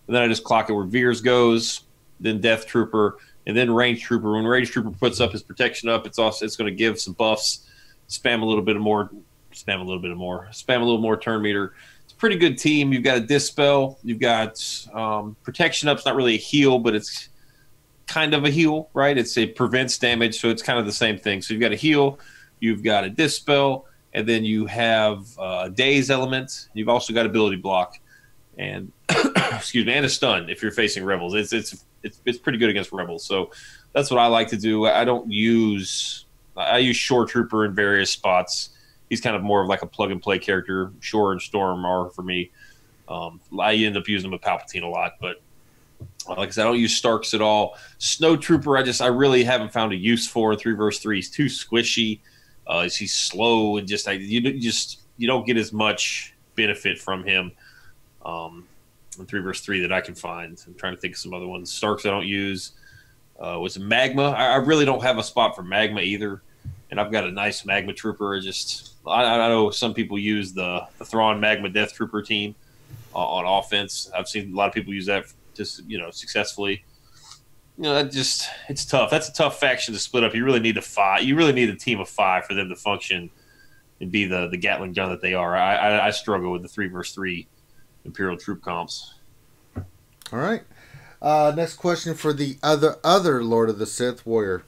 And then I just clock it where Veers goes, then Death Trooper, and then Range Trooper. When Range Trooper puts up his protection up, it's going to give some buffs, spam a little more turn meter. It's a pretty good team. You've got a Dispel. You've got protection up. It's not really a heal, but it's kind of a heal, right? It prevents damage, so it's kind of the same thing. So you've got a heal, you've got a Dispel, and then you have a Daze element. You've also got ability block, and excuse me, and a stun if you're facing rebels. It's pretty good against rebels. So that's what I like to do. I use Shore Trooper in various spots. He's kind of more of like a plug and play character. Shore and Storm are for me. I end up using him with Palpatine a lot, but like I said, I don't use Starks at all. Snow Trooper, I really haven't found a use for in 3 versus 3. He's too squishy. He's slow, and you don't get as much benefit from him in 3 versus 3 that I can find. I'm trying to think of some other ones. Starks I don't use. Was Magma? I really don't have a spot for Magma either, and I've got a nice Magma Trooper. I know some people use the Thrawn Magma Death Trooper team on offense. I've seen a lot of people use that successfully. It's tough. That's a tough faction to split up. You really need a team of 5 for them to function and be the Gatling gun that they are. I struggle with the 3 versus 3 Imperial troop comps. All right. Next question for the other Lord of the Sith warrior.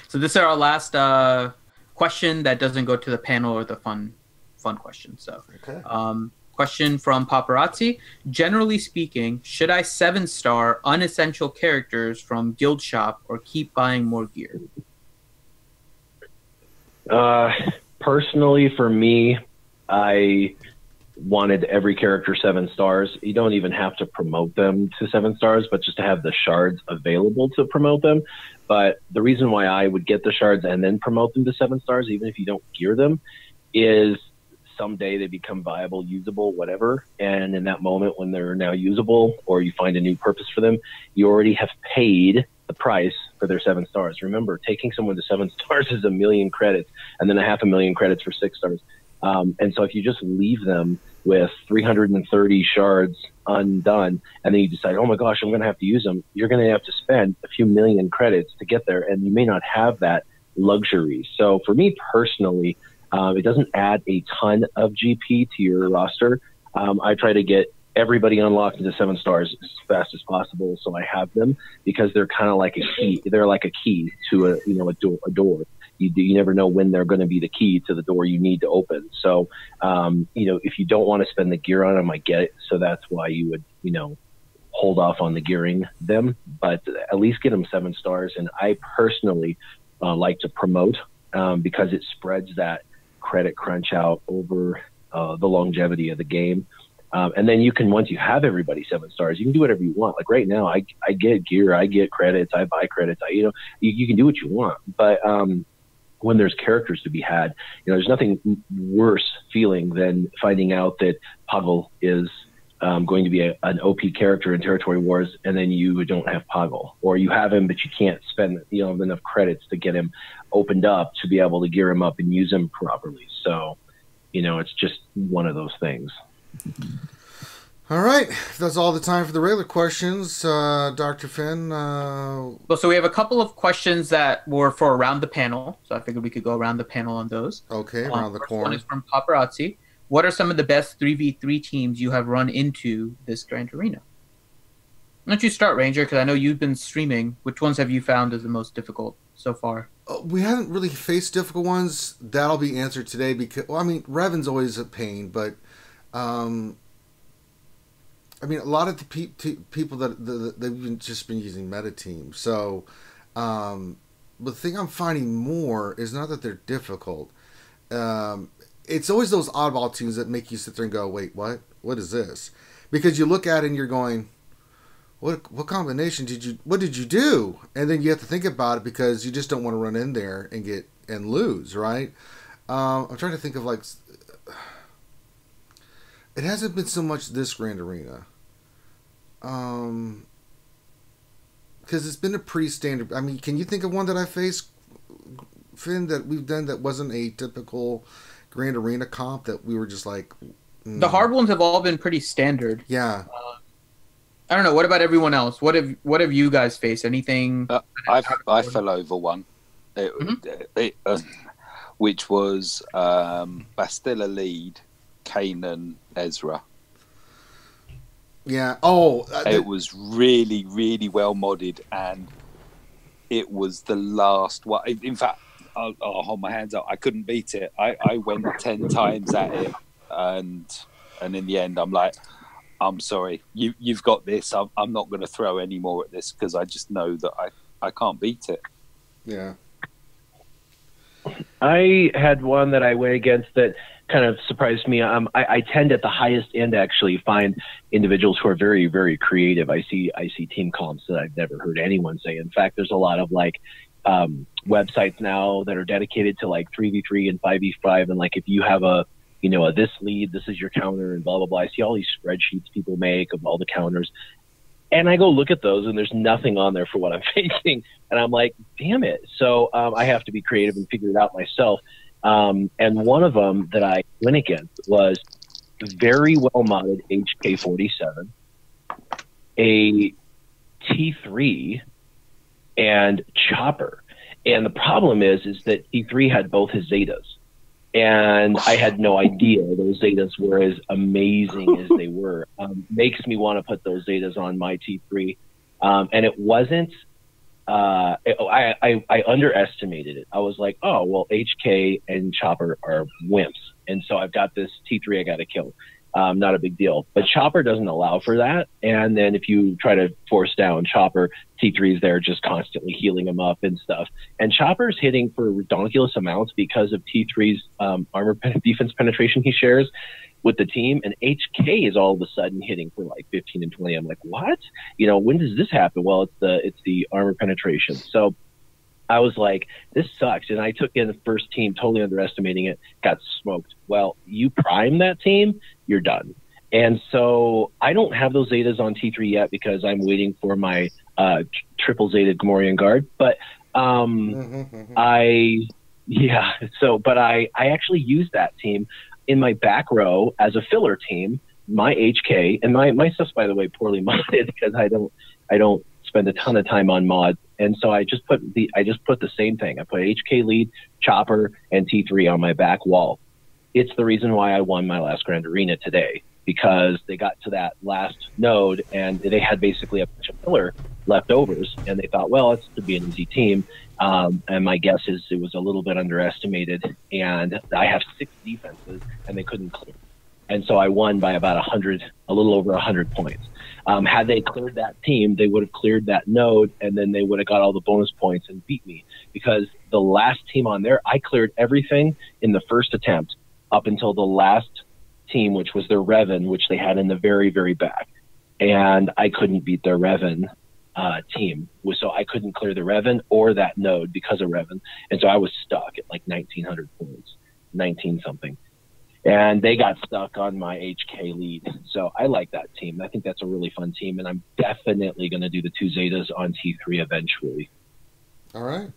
So this is our last question that doesn't go to the panel or the fun question. So, okay. Question from Paparazzi. Generally speaking, should I 7-star unessential characters from Guild Shop or keep buying more gear? Personally, for me, I wanted every character 7 stars. You don't even have to promote them to 7 stars, but just to have the shards available to promote them. But the reason why I would get the shards and then promote them to 7 stars, even if you don't gear them, is someday they become viable, usable, whatever. And in that moment when they're now usable, or you find a new purpose for them, you already have paid the price for their 7 stars. Remember, taking someone to 7 stars is 1 million credits, and then 500,000 credits for 6 stars. And so if you just leave them with 330 shards undone, and then you decide, oh my gosh, I'm going to have to use them, you're going to have to spend a few million credits to get there, and you may not have that luxury. So for me personally, it doesn't add a ton of GP to your roster. I try to get everybody unlocked into 7 stars as fast as possible, so I have them, because they're kind of like a key. They're like a key to a door. You never know when they're going to be the key to the door you need to open. So, if you don't want to spend the gear on them, I get it. So that's why you would, hold off on the gearing them, but at least get them 7 stars. And I personally like to promote because it spreads that credit crunch out over the longevity of the game. And then you can, once you have everybody 7 stars, you can do whatever you want. Like right now, I get gear, I get credits, I buy credits, you can do what you want. But when there's characters to be had, there's nothing worse feeling than finding out that Poggle is going to be an OP character in Territory Wars, and then you don't have Poggle, or you have him, but you can't spend enough credits to get him opened up to be able to gear him up and use him properly. So, it's just one of those things. All right, that's all the time for the regular questions. Dr. Finn. Well, so we have a couple of questions that were for around the panel, so I figured we could go around the panel on those. Okay, around the corner. One is from Paparazzi. What are some of the best 3v3 teams you have run into this Grand Arena? Why don't you start, Ranger, because I know you've been streaming. Which ones have you found as the most difficult so far? We haven't really faced difficult ones. That'll be answered today because, Revan's always a pain, but a lot of the people that they've just been using meta teams. So, the thing I'm finding more is not that they're difficult. It's always those oddball teams that make you sit there and go, wait, what? What is this? Because you look at it and you're going, what combination what did you do? And then you have to think about it because you just don't want to run in there and lose, right? I'm trying to think of it hasn't been so much this Grand Arena. Because it's been a pretty standard. Can you think of one that I faced, Finn, that we've done that wasn't a typical Grand Arena comp that we were just like... The hard ones have all been pretty standard. Yeah. I don't know. What about everyone else? What have you guys faced? Anything? I fell over one, which was Bastilla Lead, Kanan, Ezra. Yeah. It was really, really well modded, and it was the last one. In fact, I'll hold my hands up. I couldn't beat it. I went 10 times at it, and in the end, I'm like, I'm sorry, you've got this. I'm not going to throw any more at this because I just know that I can't beat it. Yeah. I had one that I went against that kind of surprised me. I tend at the highest end actually find individuals who are very, very creative. I see team comps that I've never heard anyone say. In fact, there's a lot of websites now that are dedicated to 3v3 and 5v5, and if you have a this lead, this is your counter, and blah blah blah. I see all these spreadsheets people make of all the counters, and I go look at those, and there's nothing on there for what I'm facing, and I'm like, damn it. So I have to be creative and figure it out myself. And one of them that I went against was very well modded HK-47, a T3, and Chopper. And the problem is that T3 had both his Zetas. And I had no idea those Zetas were as amazing as they were. Makes me want to put those Zetas on my T3. And it wasn't, I underestimated it. I was like, oh, well, HK and Chopper are wimps. And so I've got this T3 I got to kill. not a big deal. But Chopper doesn't allow for that. And then if you try to force down Chopper, T3's there just constantly healing him up and stuff. And Chopper's hitting for ridiculous amounts because of T3's armor defense penetration he shares with the team. And HK is all of a sudden hitting for like 15 and 20. I'm like, what? You know, when does this happen? Well, it's the armor penetration. So I was like, this sucks. And I took in the first team, totally underestimating it, got smoked. Well, you prime that team, you're done. And so I don't have those Zetas on T3 yet because I'm waiting for my triple Zeta Gamorrean Guard. But I actually used that team in my back row as a filler team, my HK, and my stuff's, by the way, poorly modded because I don't spend a ton of time on mods. And so I just put the same thing. I put HK lead, Chopper, and T3 on my back wall. It's the reason why I won my last Grand Arena today, because they got to that last node and they had basically a bunch of filler leftovers, and they thought, well, it's to be an easy team. And my guess is it was a little bit underestimated, and I have 6 defenses and they couldn't clear. And so I won by about a little over 100 points. Had they cleared that team, they would have cleared that node, and then they would have got all the bonus points and beat me. Because the last team on there, I cleared everything in the first attempt up until the last team, which was their Revan, which they had in the very, very back. And I couldn't beat their Revan team. So I couldn't clear the Revan or that node because of Revan. And so I was stuck at like 1,900 points, 19 something. And they got stuck on my HK lead. So I like that team. I think that's a really fun team, and I'm definitely going to do the 2 Zetas on T3 eventually. All right.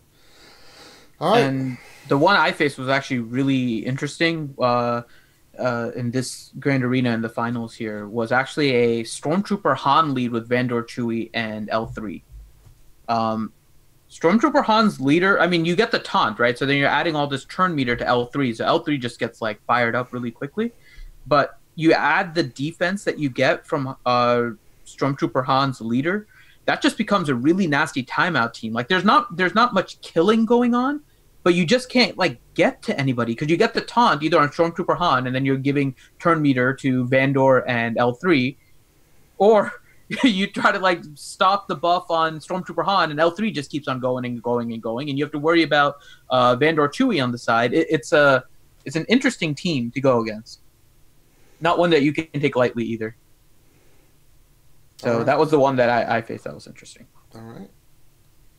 And the one I faced was actually really interesting in this Grand Arena in the finals here, was actually a Stormtrooper Han lead with Vandor, Chewie, and L3. Stormtrooper Han's leader, I mean, you get the taunt, right? So then you're adding all this turn meter to L3. So L3 just gets like fired up really quickly. But you add the defense that you get from Stormtrooper Han's leader, that just becomes a really nasty timeout team. Like there's not much killing going on, but you just can't like get to anybody because you get the taunt either on Stormtrooper Han and then you're giving turn meter to Vandor and L3, or you try to like stop the buff on Stormtrooper Han, and L3 just keeps on going and going and going, and you have to worry about Vandor Chewie on the side. It's an interesting team to go against, not one that you can take lightly either. So that was the one that I faced. That was interesting. All right.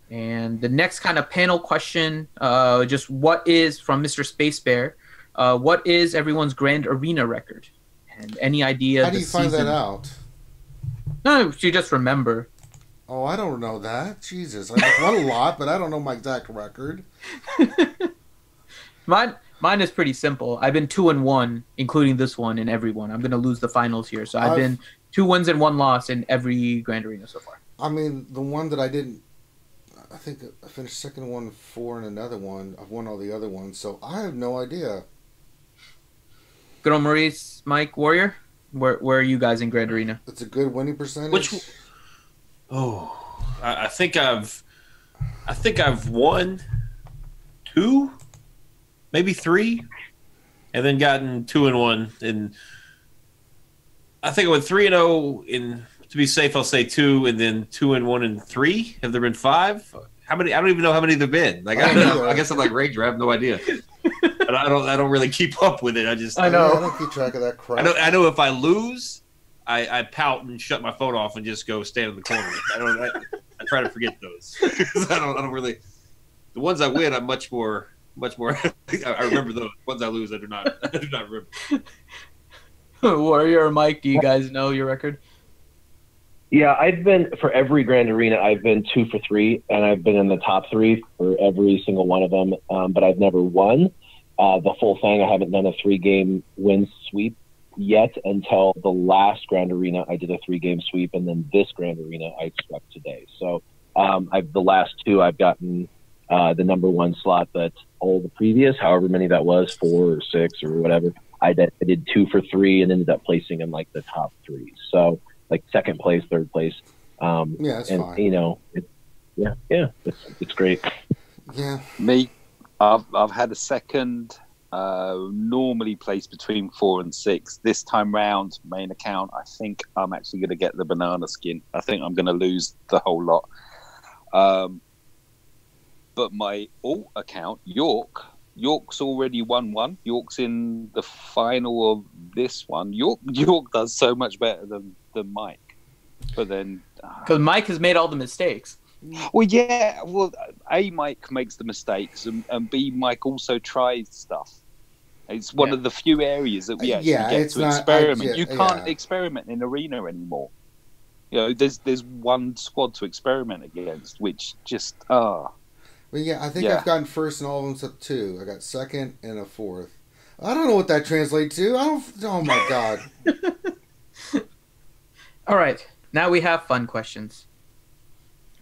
And the next kind of panel question, just what is from Mr. Space Bear? What is everyone's Grand Arena record? And any idea? How do you find that out? No, you just remember. Oh, I don't know that. Jesus, I've won a lot, but I don't know my exact record. Mine is pretty simple. I've been 2-1, including this one, in every one. I'm going to lose the finals here, so I've been 2 wins and 1 loss in every Grand Arena so far. I mean, the one that I didn't, I think I finished second one, 4 in another one. I've won all the other ones, so I have no idea. Good old Maurice, Mike, Warrior. Where are you guys in Grand Arena? It's a good winning percentage. I think I've won 2, maybe 3, and then gotten 2-1. And I think I went 3-0. In to be safe, I'll say 2, and then 2-1 and 3. Have there been 5? How many? I don't even know how many there've been. Like I guess I'm like Ranger. I have no idea. But I don't really keep up with it. I know. I don't keep track of that crap. I know if I lose, I pout and shut my phone off and just go stand in the corner. I try to forget those. I don't really. The ones I win, I'm much more. I remember those. The ones I lose, I do not remember. Warrior or Mike, do you guys know your record? Yeah, I've been, for every Grand Arena, I've been 2 for 3, and I've been in the top 3 for every single one of them, but I've never won the full thing. I haven't done a 3-game win sweep yet until the last Grand Arena. I did a 3-game sweep, and then this Grand Arena I swept today. So the last 2, I've gotten the number 1 slot, but all the previous, however many that was, 4 or 6 or whatever, I did 2 for 3 and ended up placing in like the top 3. So like second place, third place. Yeah, that's and, fine. You know, it's great. Yeah. Me, I've had a second Normally placed between 4 and 6. This time round, main account, I think I'm actually going to get the banana skin. I think I'm going to lose the whole lot. But my alt account, York's already won one. York's in the final of this one. York does so much better than Mike. But then... Because Mike has made all the mistakes. Well, yeah. Well, A, Mike makes the mistakes, and B, Mike also tries stuff. It's one of the few areas that we actually get to experiment. You can't experiment in arena anymore. You know, there's one squad to experiment against, which just Well, yeah, I think I've gotten first in all of them except 2. I got second and a 4th. I don't know what that translates to. Oh my god. All right, now we have fun questions.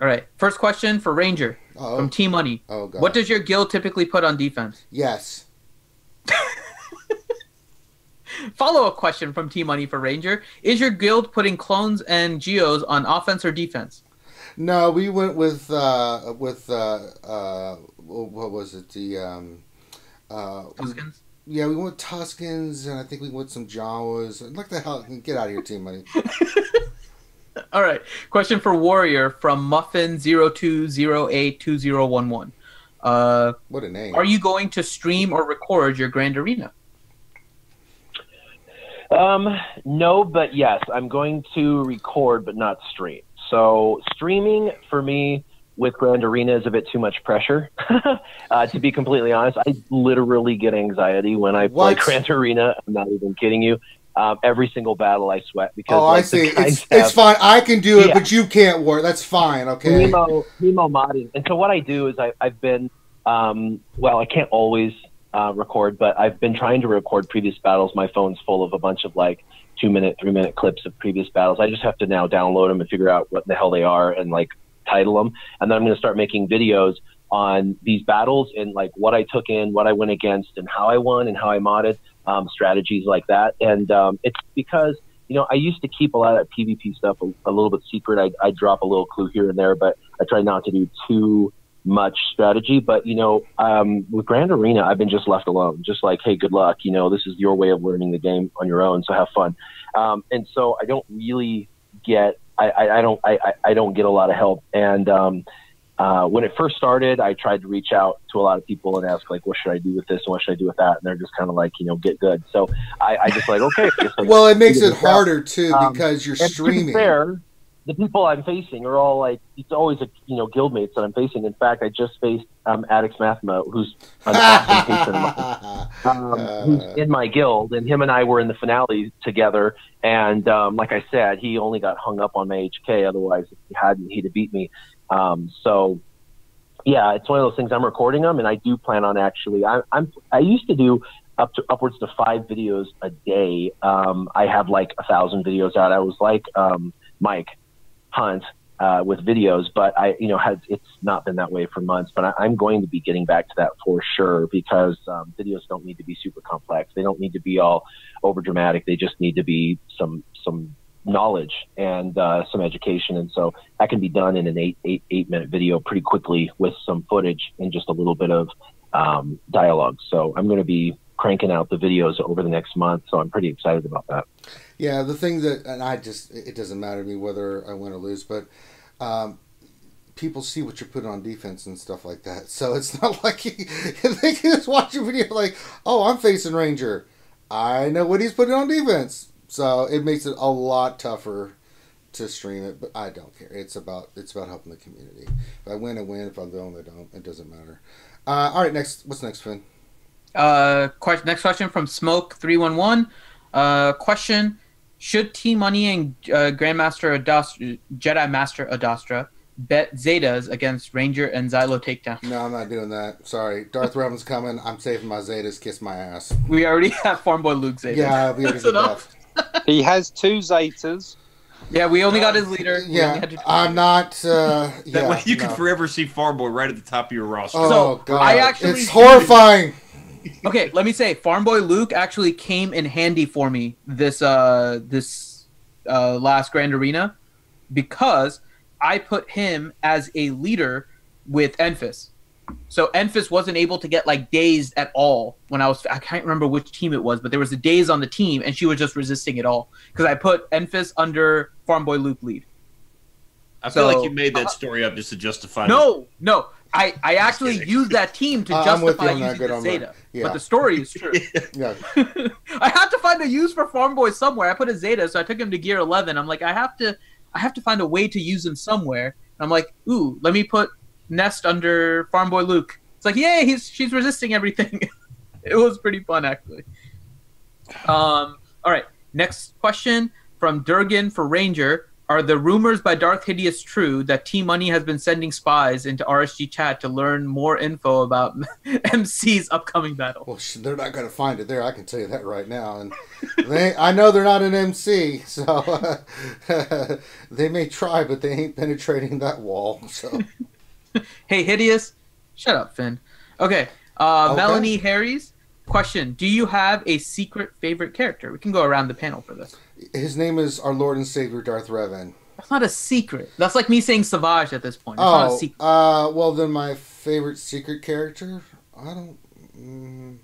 All right, first question for Ranger from Team Money. Oh god. What does your guild typically put on defense? Yes. Follow-up question from Team Money for Ranger. Is your guild putting clones and geos on offense or defense? No, we went with what was it? The Tuscans? Yeah, we went with Tuscans, and I think we went with some Jawas. Like the hell, get out of here, Team Money. All right. Question for Warrior from Muffin02082011. What a name. Are you going to stream or record your Grand Arena? No, but yes, I'm going to record but not stream. So streaming for me with Grand Arena is a bit too much pressure. To be completely honest, I literally get anxiety when I play Grand Arena. I'm not even kidding you. Every single battle I sweat because I see. It's fine. I can do it, but you can't war. That's fine. Okay. Nemo modding. And so what I do is I've been well, I can't always record, but I've been trying to record previous battles. My phone's full of a bunch of like 2-minute, 3-minute clips of previous battles. I just have to now download them and figure out what the hell they are and like title them. And then I'm going to start making videos on these battles and like what I took in, what I went against, and how I won and how I modded, strategies like that. And it's because, you know, I used to keep a lot of that PvP stuff a little bit secret. I drop a little clue here and there, but I try not to do too much strategy. But, you know, with Grand Arena, I've been just left alone, just like, hey, good luck. You know, this is your way of learning the game on your own, so have fun. And so I don't really get, I don't get a lot of help. And when it first started, I tried to reach out to a lot of people and ask, like, what should I do with this and what should I do with that? And they're just kind of like, you know, get good. So I just like, okay. Just like, well, it makes it harder too because you're streaming. To be fair, the people I'm facing are all like, it's always you know, guildmates that I'm facing. In fact, I just faced Addix Mathema, who's an awesome patron of mine, who's in my guild, and him and I were in the finale together. And like I said, he only got hung up on my HK. Otherwise, if he hadn't, he'd have beat me. So yeah, it's one of those things. I'm recording them, and I do plan on actually. I used to do upwards to 5 videos a day. I have like 1,000 videos out. I was like Mike Hunt with videos, but it's not been that way for months. But I'm going to be getting back to that for sure, because videos don't need to be super complex. They don't need to be all over dramatic. They just need to be some knowledge and some education. And so that can be done in an 8-minute video pretty quickly with some footage and just a little bit of dialogue. So I'm going to be cranking out the videos over the next month. So I'm pretty excited about that. Yeah, the thing that, and it doesn't matter to me whether I win or lose, but people see what you're putting on defense and stuff like that. So it's not like they can just watch a video like, oh, I'm facing Ranger. I know what he's putting on defense. So it makes it a lot tougher to stream it, but I don't care. It's about helping the community. If I win, I win. If I don't, I don't. It doesn't matter. All right, next. What's next, Finn? Next question from Smoke311. Question: should Team Money and Grandmaster Adastra, Jedi Master Adastra, bet Zetas against Ranger and Xylo takedown? No, I'm not doing that. Sorry, Darth Revan's coming. I'm saving my Zetas. Kiss my ass. We already have Farm Boy Luke Zetas. Yeah, we already did that. He has 2 Zetas. Yeah, we only got his leader. Yeah, I'm not. That way you can forever see Farm Boy right at the top of your roster. Oh, God. It's horrifying. Okay, let me say, Farm Boy Luke actually came in handy for me this last Grand Arena, because I put him as a leader with Enfys. So Enfys wasn't able to get like dazed at all when I can't remember which team it was, but there was a daze on the team and she was just resisting it all because I put Enfys under Farm Boy Luke lead. I feel like you made that story up just to justify. No. I actually used that team to justify using the Zeta. Yeah. But the story is true. Yeah. I had to find a use for Farm Boy somewhere. I put a Zeta, so I took him to gear 11. I'm like, I have to find a way to use him somewhere. I'm like, ooh, let me put Nest under Farm Boy Luke. It's like, yay, she's resisting everything. It was pretty fun, actually. All right, next question from Durgan for Ranger. Are the rumors by Darth Hideous true that T-Money has been sending spies into RSG chat to learn more info about MC's upcoming battle? Well, they're not going to find it there. I can tell you that right now. And I know they're not an MC, so they may try, but they ain't penetrating that wall. So, hey, Hideous, shut up, Finn. Okay, Melanie Harris. Question: do you have a secret favorite character? We can go around the panel for this. His name is our Lord and Savior Darth Revan. That's not a secret. That's like me saying Savage at this point. It's not a secret. Well, then my favorite secret character? I don't...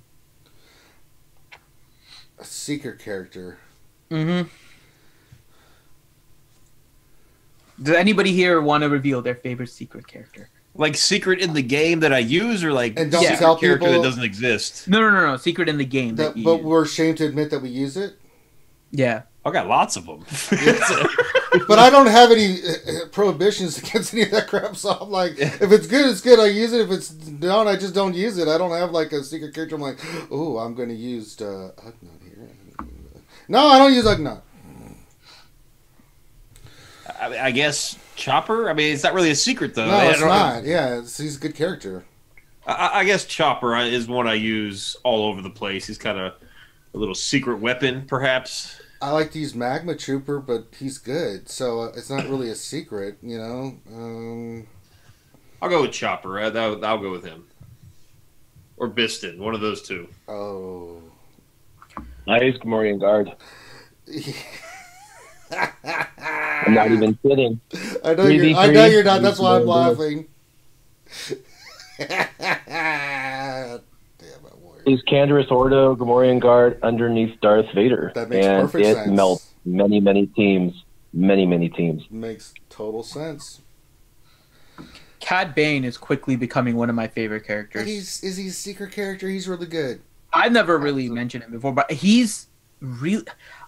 a secret character. Mm-hmm. Does anybody here want to reveal their favorite secret character? Like secret in the game that I use, or like and don't tell character people that doesn't exist? No. Secret in the game that you but use. We're ashamed to admit that we use it? Yeah. I got lots of them. But I don't have any prohibitions against any of that crap, so I'm like, if it's good, it's good. I use it. If it's not, I just don't use it. I don't have like a secret character. I'm like, oh, I'm going to use Ugnaught here. No, I don't use Ugnaught. I guess Chopper. I mean, it's not really a secret though. No, it's not. Yeah, he's a good character. I guess Chopper is one I use all over the place. He's kind of a little secret weapon, perhaps. I like to use Magma Trooper, but he's good, so it's not really a secret, you know. I'll go with Chopper. I'll go with him, or Biston, one of those two. Oh, nice, Gamorrean Guard. I'm not even kidding. I know you're not. That's why I'm laughing. Is Canderous Ordo Gamorrean Guard underneath Darth Vader? That makes perfect sense. And it melts many teams. Many teams. Makes total sense. Cad Bane is quickly becoming one of my favorite characters. Is he a secret character? He's really good. I've never really mentioned him before, but he's really...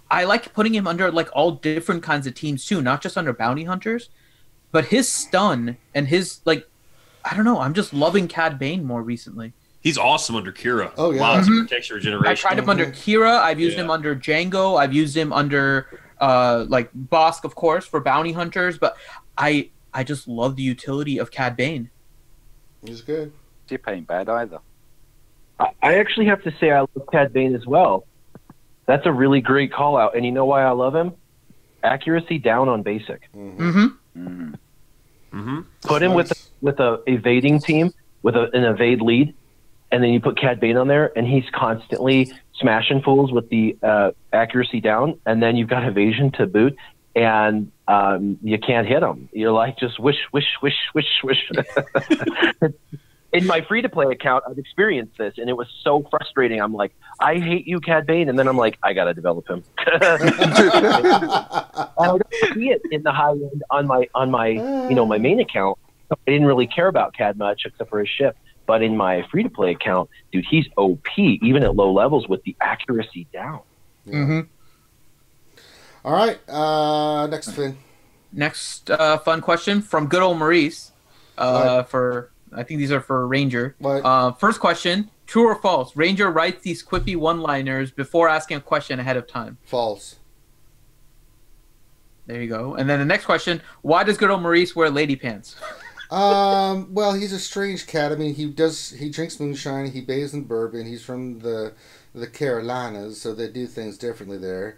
I like putting him under like all different kinds of teams too, not just under bounty hunters. But his stun and his like, I don't know. I'm just loving Cad Bane more recently. He's awesome under Kira. Oh yeah, lots of texture regeneration. I tried him under Kira. I've used him under Django. I've used him under like Bosk, of course, for bounty hunters. But I just love the utility of Cad Bane. He's good. Dip ain't bad either. I actually have to say I love Cad Bane as well. That's a really great call out, and you know why I love him? Accuracy down on basic. Put him with a evading team with an evade lead, and then you put Cad Bane on there, and he's constantly smashing fools with the accuracy down, and then you've got evasion to boot, and you can't hit him. You're like just wish. In my free-to-play account, I've experienced this, and it was so frustrating. I'm like, I hate you, Cad Bane, and then I'm like, I gotta develop him. I don't see it in the high end on my my main account. I didn't really care about Cad much except for his ship. But in my free-to-play account, dude, he's OP even at low levels with the accuracy down. Yeah. All right, next Finn. Next fun question from good old Maurice. I think these are for Ranger. First question, true or false? Ranger writes these quippy one-liners before asking a question ahead of time. False. There you go. And then the next question, why does good old Maurice wear lady pants? Well, he's a strange cat. I mean, he drinks moonshine, he bathes in bourbon, he's from the Carolinas, so they do things differently there.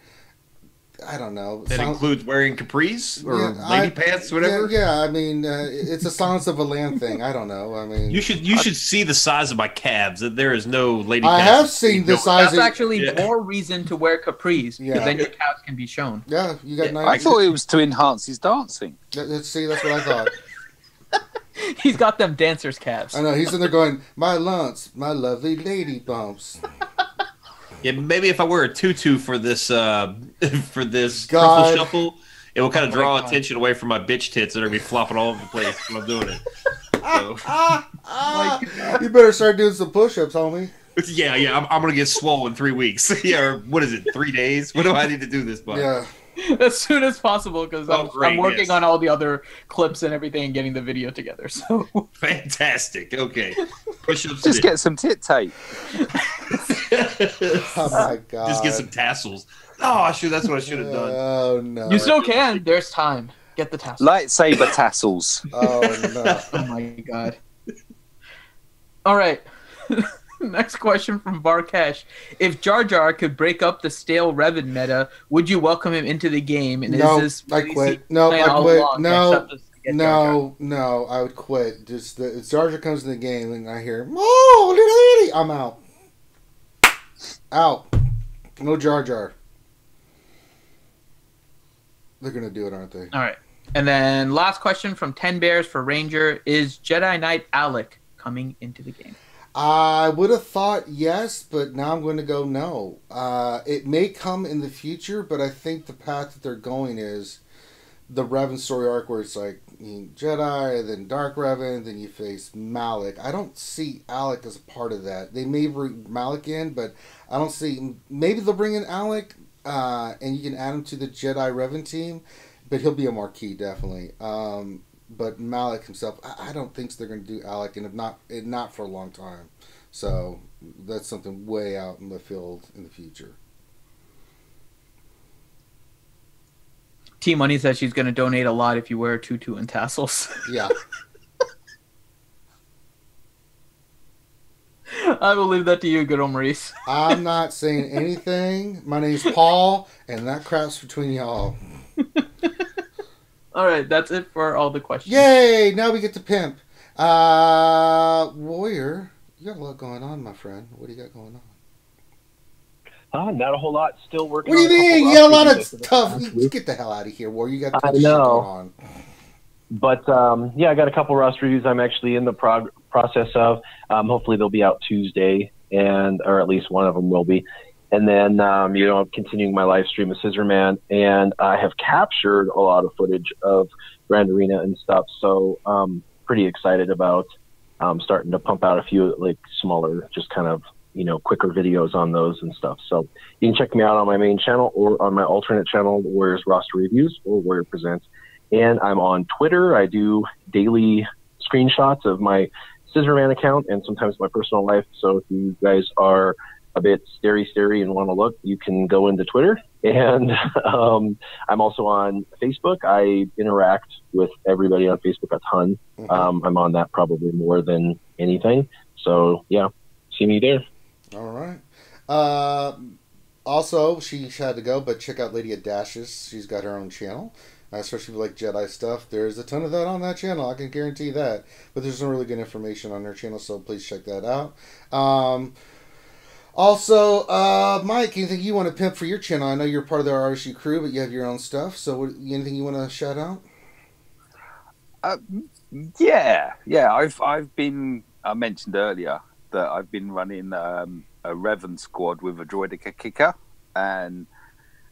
I don't know. That includes wearing capris or lady pants, whatever. Yeah, I mean, it's a Silence of a Lamb thing. I don't know. I mean, you should see the size of my calves. There is no lady. I pants. have seen the size. That's actually more reason to wear capris because then your calves can be shown. Yeah, you got. I thought it was to enhance his dancing. Let's see. That's what I thought. He's got them dancer's calves. I know. He's in there going, my lumps, my lovely lady bumps. Yeah, maybe if I wear a tutu for this truffle shuffle, it will kind of draw attention away from my bitch tits that are going to be flopping all over the place when I'm doing it. So. You better start doing some push-ups, homie. Yeah, I'm going to get swollen in 3 weeks. Yeah, or what is it, 3 days? What do I need to do this by? Yeah. As soon as possible, because I'm working on all the other clips and everything and getting the video together. So fantastic. Okay. Push-ups. Just get some tit tape. Oh my god. Just get some tassels. Oh, shoot, that's what I should have done. Oh no. You still can. There's time. Get the tassels. Lightsaber tassels. Oh no. Oh my god. All right. Next question from Barkesh. If Jar Jar could break up the stale Revan meta, would you welcome him into the game? And no, is this I quit. No, I quit. No, I would quit. Just if Jar Jar comes in the game and I hear, "Oh, I'm out." Out. No Jar Jar. They're gonna do it, aren't they? All right. And then last question from 10 Bears for Ranger. Is Jedi Knight Alec coming into the game? I would have thought yes, but now I'm going to go no. It may come in the future, but I think the path that they're going is the Revan story arc where it's like Jedi, then Dark Revan, then you face Malak. I don't see Alec as a part of that. They may bring Malak in, but I don't see... Maybe they'll bring in Alec, and you can add him to the Jedi Revan team, but he'll be a marquee, definitely. But Malak himself, I don't think they're going to do Alec, and if not for a long time. So that's something way out in the field in the future. T Money says she's going to donate a lot if you wear a tutu and tassels. Yeah. I will leave that to you, good old Maurice. I'm not saying anything. My name's Paul, and that crap's between y'all. All right, that's it for all the questions. Yay! Now we get to pimp. Warrior, you got a lot going on, my friend. What do you got going on? Not a whole lot. Still working. What do you mean? You got a lot of stuff. You get the hell out of here, Warrior. You got shit going on. But yeah, I got a couple Rust reviews I'm actually in the process of. Hopefully they'll be out Tuesday, or at least one of them will be. And then, I'm continuing my live stream of Scissorman, and I have captured a lot of footage of Grand Arena and stuff. So, pretty excited about starting to pump out a few like smaller, just kind of quicker videos on those and stuff. So you can check me out on my main channel or on my alternate channel, Warrior's Roster Reviews or Warrior Presents. And I'm on Twitter. I do daily screenshots of my Scissorman account and sometimes my personal life. So if you guys are a bit scary and want to look, you can go into Twitter. And I'm also on Facebook. I interact with everybody on Facebook a ton. I'm on that probably more than anything. So yeah, see me there. All right. Also, she had to go, but check out Lady at Dashes. She's got her own channel. Especially like Jedi stuff. There's a ton of that on that channel. I can guarantee that. But there's some really good information on her channel, so please check that out. Also, Mike, anything you want to pimp for your channel? I know you're part of the RSU crew, but you have your own stuff. So anything you want to shout out? Yeah. I've been... I mentioned earlier that I've been running a Revan squad with a droidica kicker and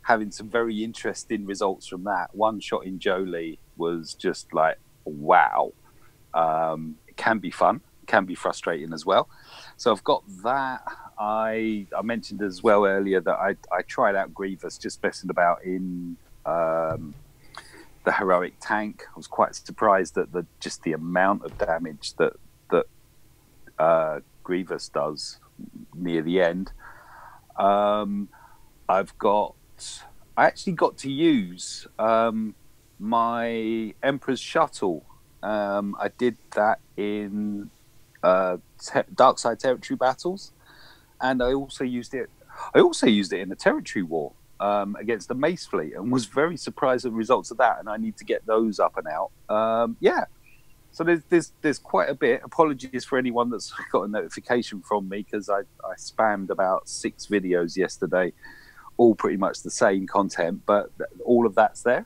having some very interesting results from that. One shot in Jolie was just like, wow. It can be fun. It can be frustrating as well. So I've got that. I mentioned as well earlier that I tried out Grievous, just messing about in the heroic tank. I was quite surprised at just the amount of damage that Grievous does near the end. I actually got to use my Emperor's Shuttle. I did that in Dark Side Territory battles, and I also used it in a Territory War against the Mace Fleet, and was very surprised at the results of that. And I need to get those up and out. So there's quite a bit. Apologies for anyone that's got a notification from me, because I spammed about 6 videos yesterday, all pretty much the same content, but all of that's there.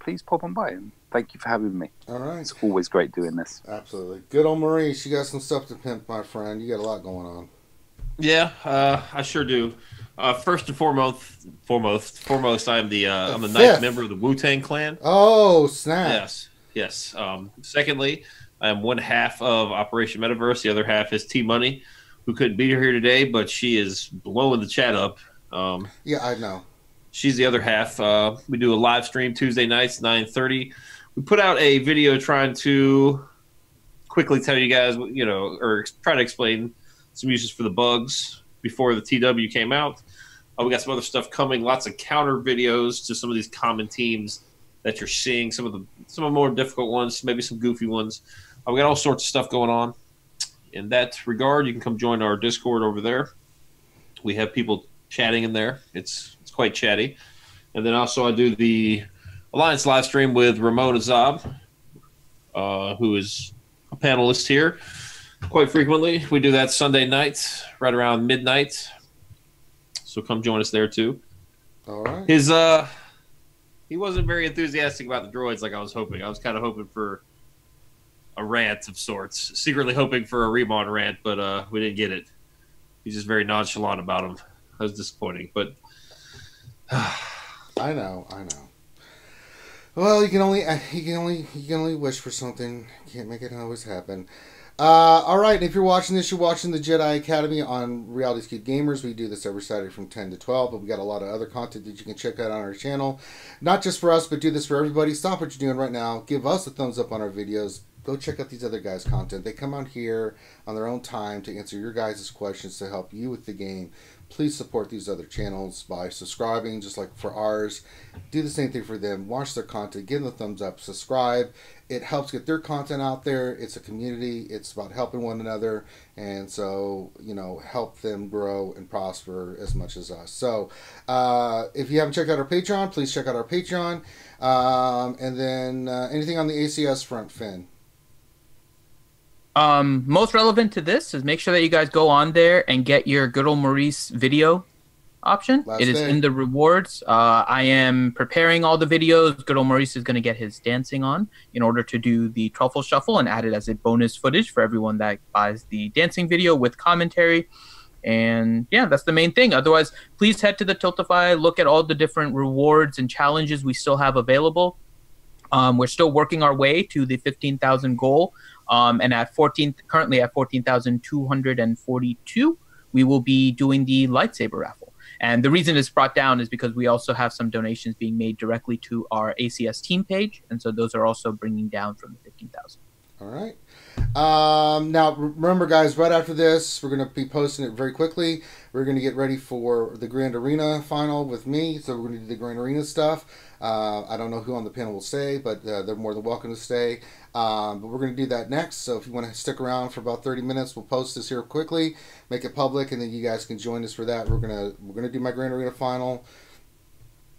please pop on by, and thank you for having me. All right. It's always great doing this. Absolutely. Good old Maurice, you got some stuff to pimp, my friend. You got a lot going on. Yeah, I sure do. First and foremost, I'm the ninth member of the Wu-Tang Clan. Oh, snap. Yes. Secondly, I am one half of Operation Metaverse. The other half is T-Money, who couldn't be here today, but she is blowing the chat up. Yeah, I know. She's the other half. We do a live stream Tuesday nights, 9:30. We put out a video trying to quickly tell you guys, or try to explain some uses for the bugs before the TW came out. We got some other stuff coming, lots of counter videos to some of these common teams that you're seeing, some of the more difficult ones, maybe some goofy ones. We got all sorts of stuff going on. In that regard, you can come join our Discord over there. We have people chatting in there. It's quite chatty. And then also I do the Alliance live stream with Ramon Azab, who is a panelist here quite frequently. We do that Sunday night, right around midnight. So come join us there too. All right. He wasn't very enthusiastic about the droids like I was hoping. I was kind of hoping for a rant of sorts, secretly hoping for a Remon rant, but we didn't get it. He's just very nonchalant about them. That was disappointing, but I know. Well, you can only wish for something. Can't make it always happen. All right, if you're watching this, you're watching the Jedi Academy on Reality's Cute Gamers. We do this every Saturday from 10 to 12, but we got a lot of other content that you can check out on our channel. Not just for us, but do this for everybody. Stop what you're doing right now. Give us a thumbs up on our videos. Go check out these other guys' content. They come out here on their own time to answer your guys' questions to help you with the game. Please support these other channels by subscribing, just like for ours. Do the same thing for them. Watch their content. Give them a thumbs up. Subscribe. It helps get their content out there. It's a community. It's about helping one another. And so, help them grow and prosper as much as us. So, if you haven't checked out our Patreon, please check out our Patreon. And then anything on the ACS front, Finn? Most relevant to this is make sure that you guys go on there and get your good old Maurice video option. It is in the rewards. I am preparing all the videos. Good old Maurice is going to get his dancing on in order to do the truffle shuffle and add it as a bonus footage for everyone that buys the dancing video with commentary. And yeah, that's the main thing. Otherwise, please head to the Tiltify, look at all the different rewards and challenges we still have available. We're still working our way to the 15,000 goal. And currently at 14,242, we will be doing the lightsaber raffle. And the reason it's brought down is because we also have some donations being made directly to our ACS team page. And so those are also bringing down from the 15,000. All right. Now, remember, guys, right after this, we're going to be posting it very quickly. We're going to get ready for the Grand Arena final with me. So we're going to do the Grand Arena stuff. I don't know who on the panel will stay, but they're more than welcome to stay. But we're going to do that next. So if you want to stick around for about 30 minutes, we'll post this here quickly, make it public, and then you guys can join us for that. We're gonna do my Grand Arena final.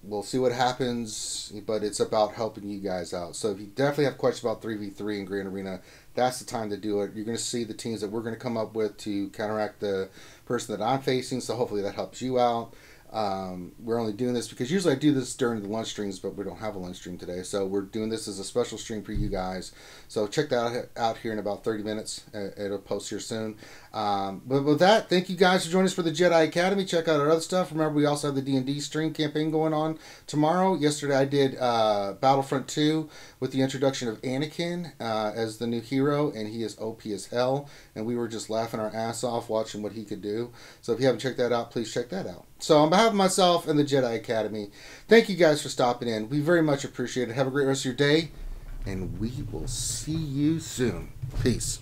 We'll see what happens, but it's about helping you guys out. So if you definitely have questions about 3v3 and Grand Arena, that's the time to do it. You're going to see the teams that we're going to come up with to counteract the person that I'm facing, so hopefully that helps you out. We're only doing this because usually I do this during the lunch streams, but we don't have a lunch stream today. So we're doing this as a special stream for you guys. So check that out here in about 30 minutes. It'll post here soon. But with that, thank you guys for joining us for the Jedi Academy. Check out our other stuff. Remember, we also have the D&D stream campaign going on tomorrow. Yesterday I did Battlefront 2 with the introduction of Anakin as the new hero, and he is OP as hell. And we were just laughing our ass off watching what he could do. So if you haven't checked that out, please check that out. So on behalf of myself and the Jedi Academy, thank you guys for stopping in. We very much appreciate it. Have a great rest of your day, and we will see you soon. Peace.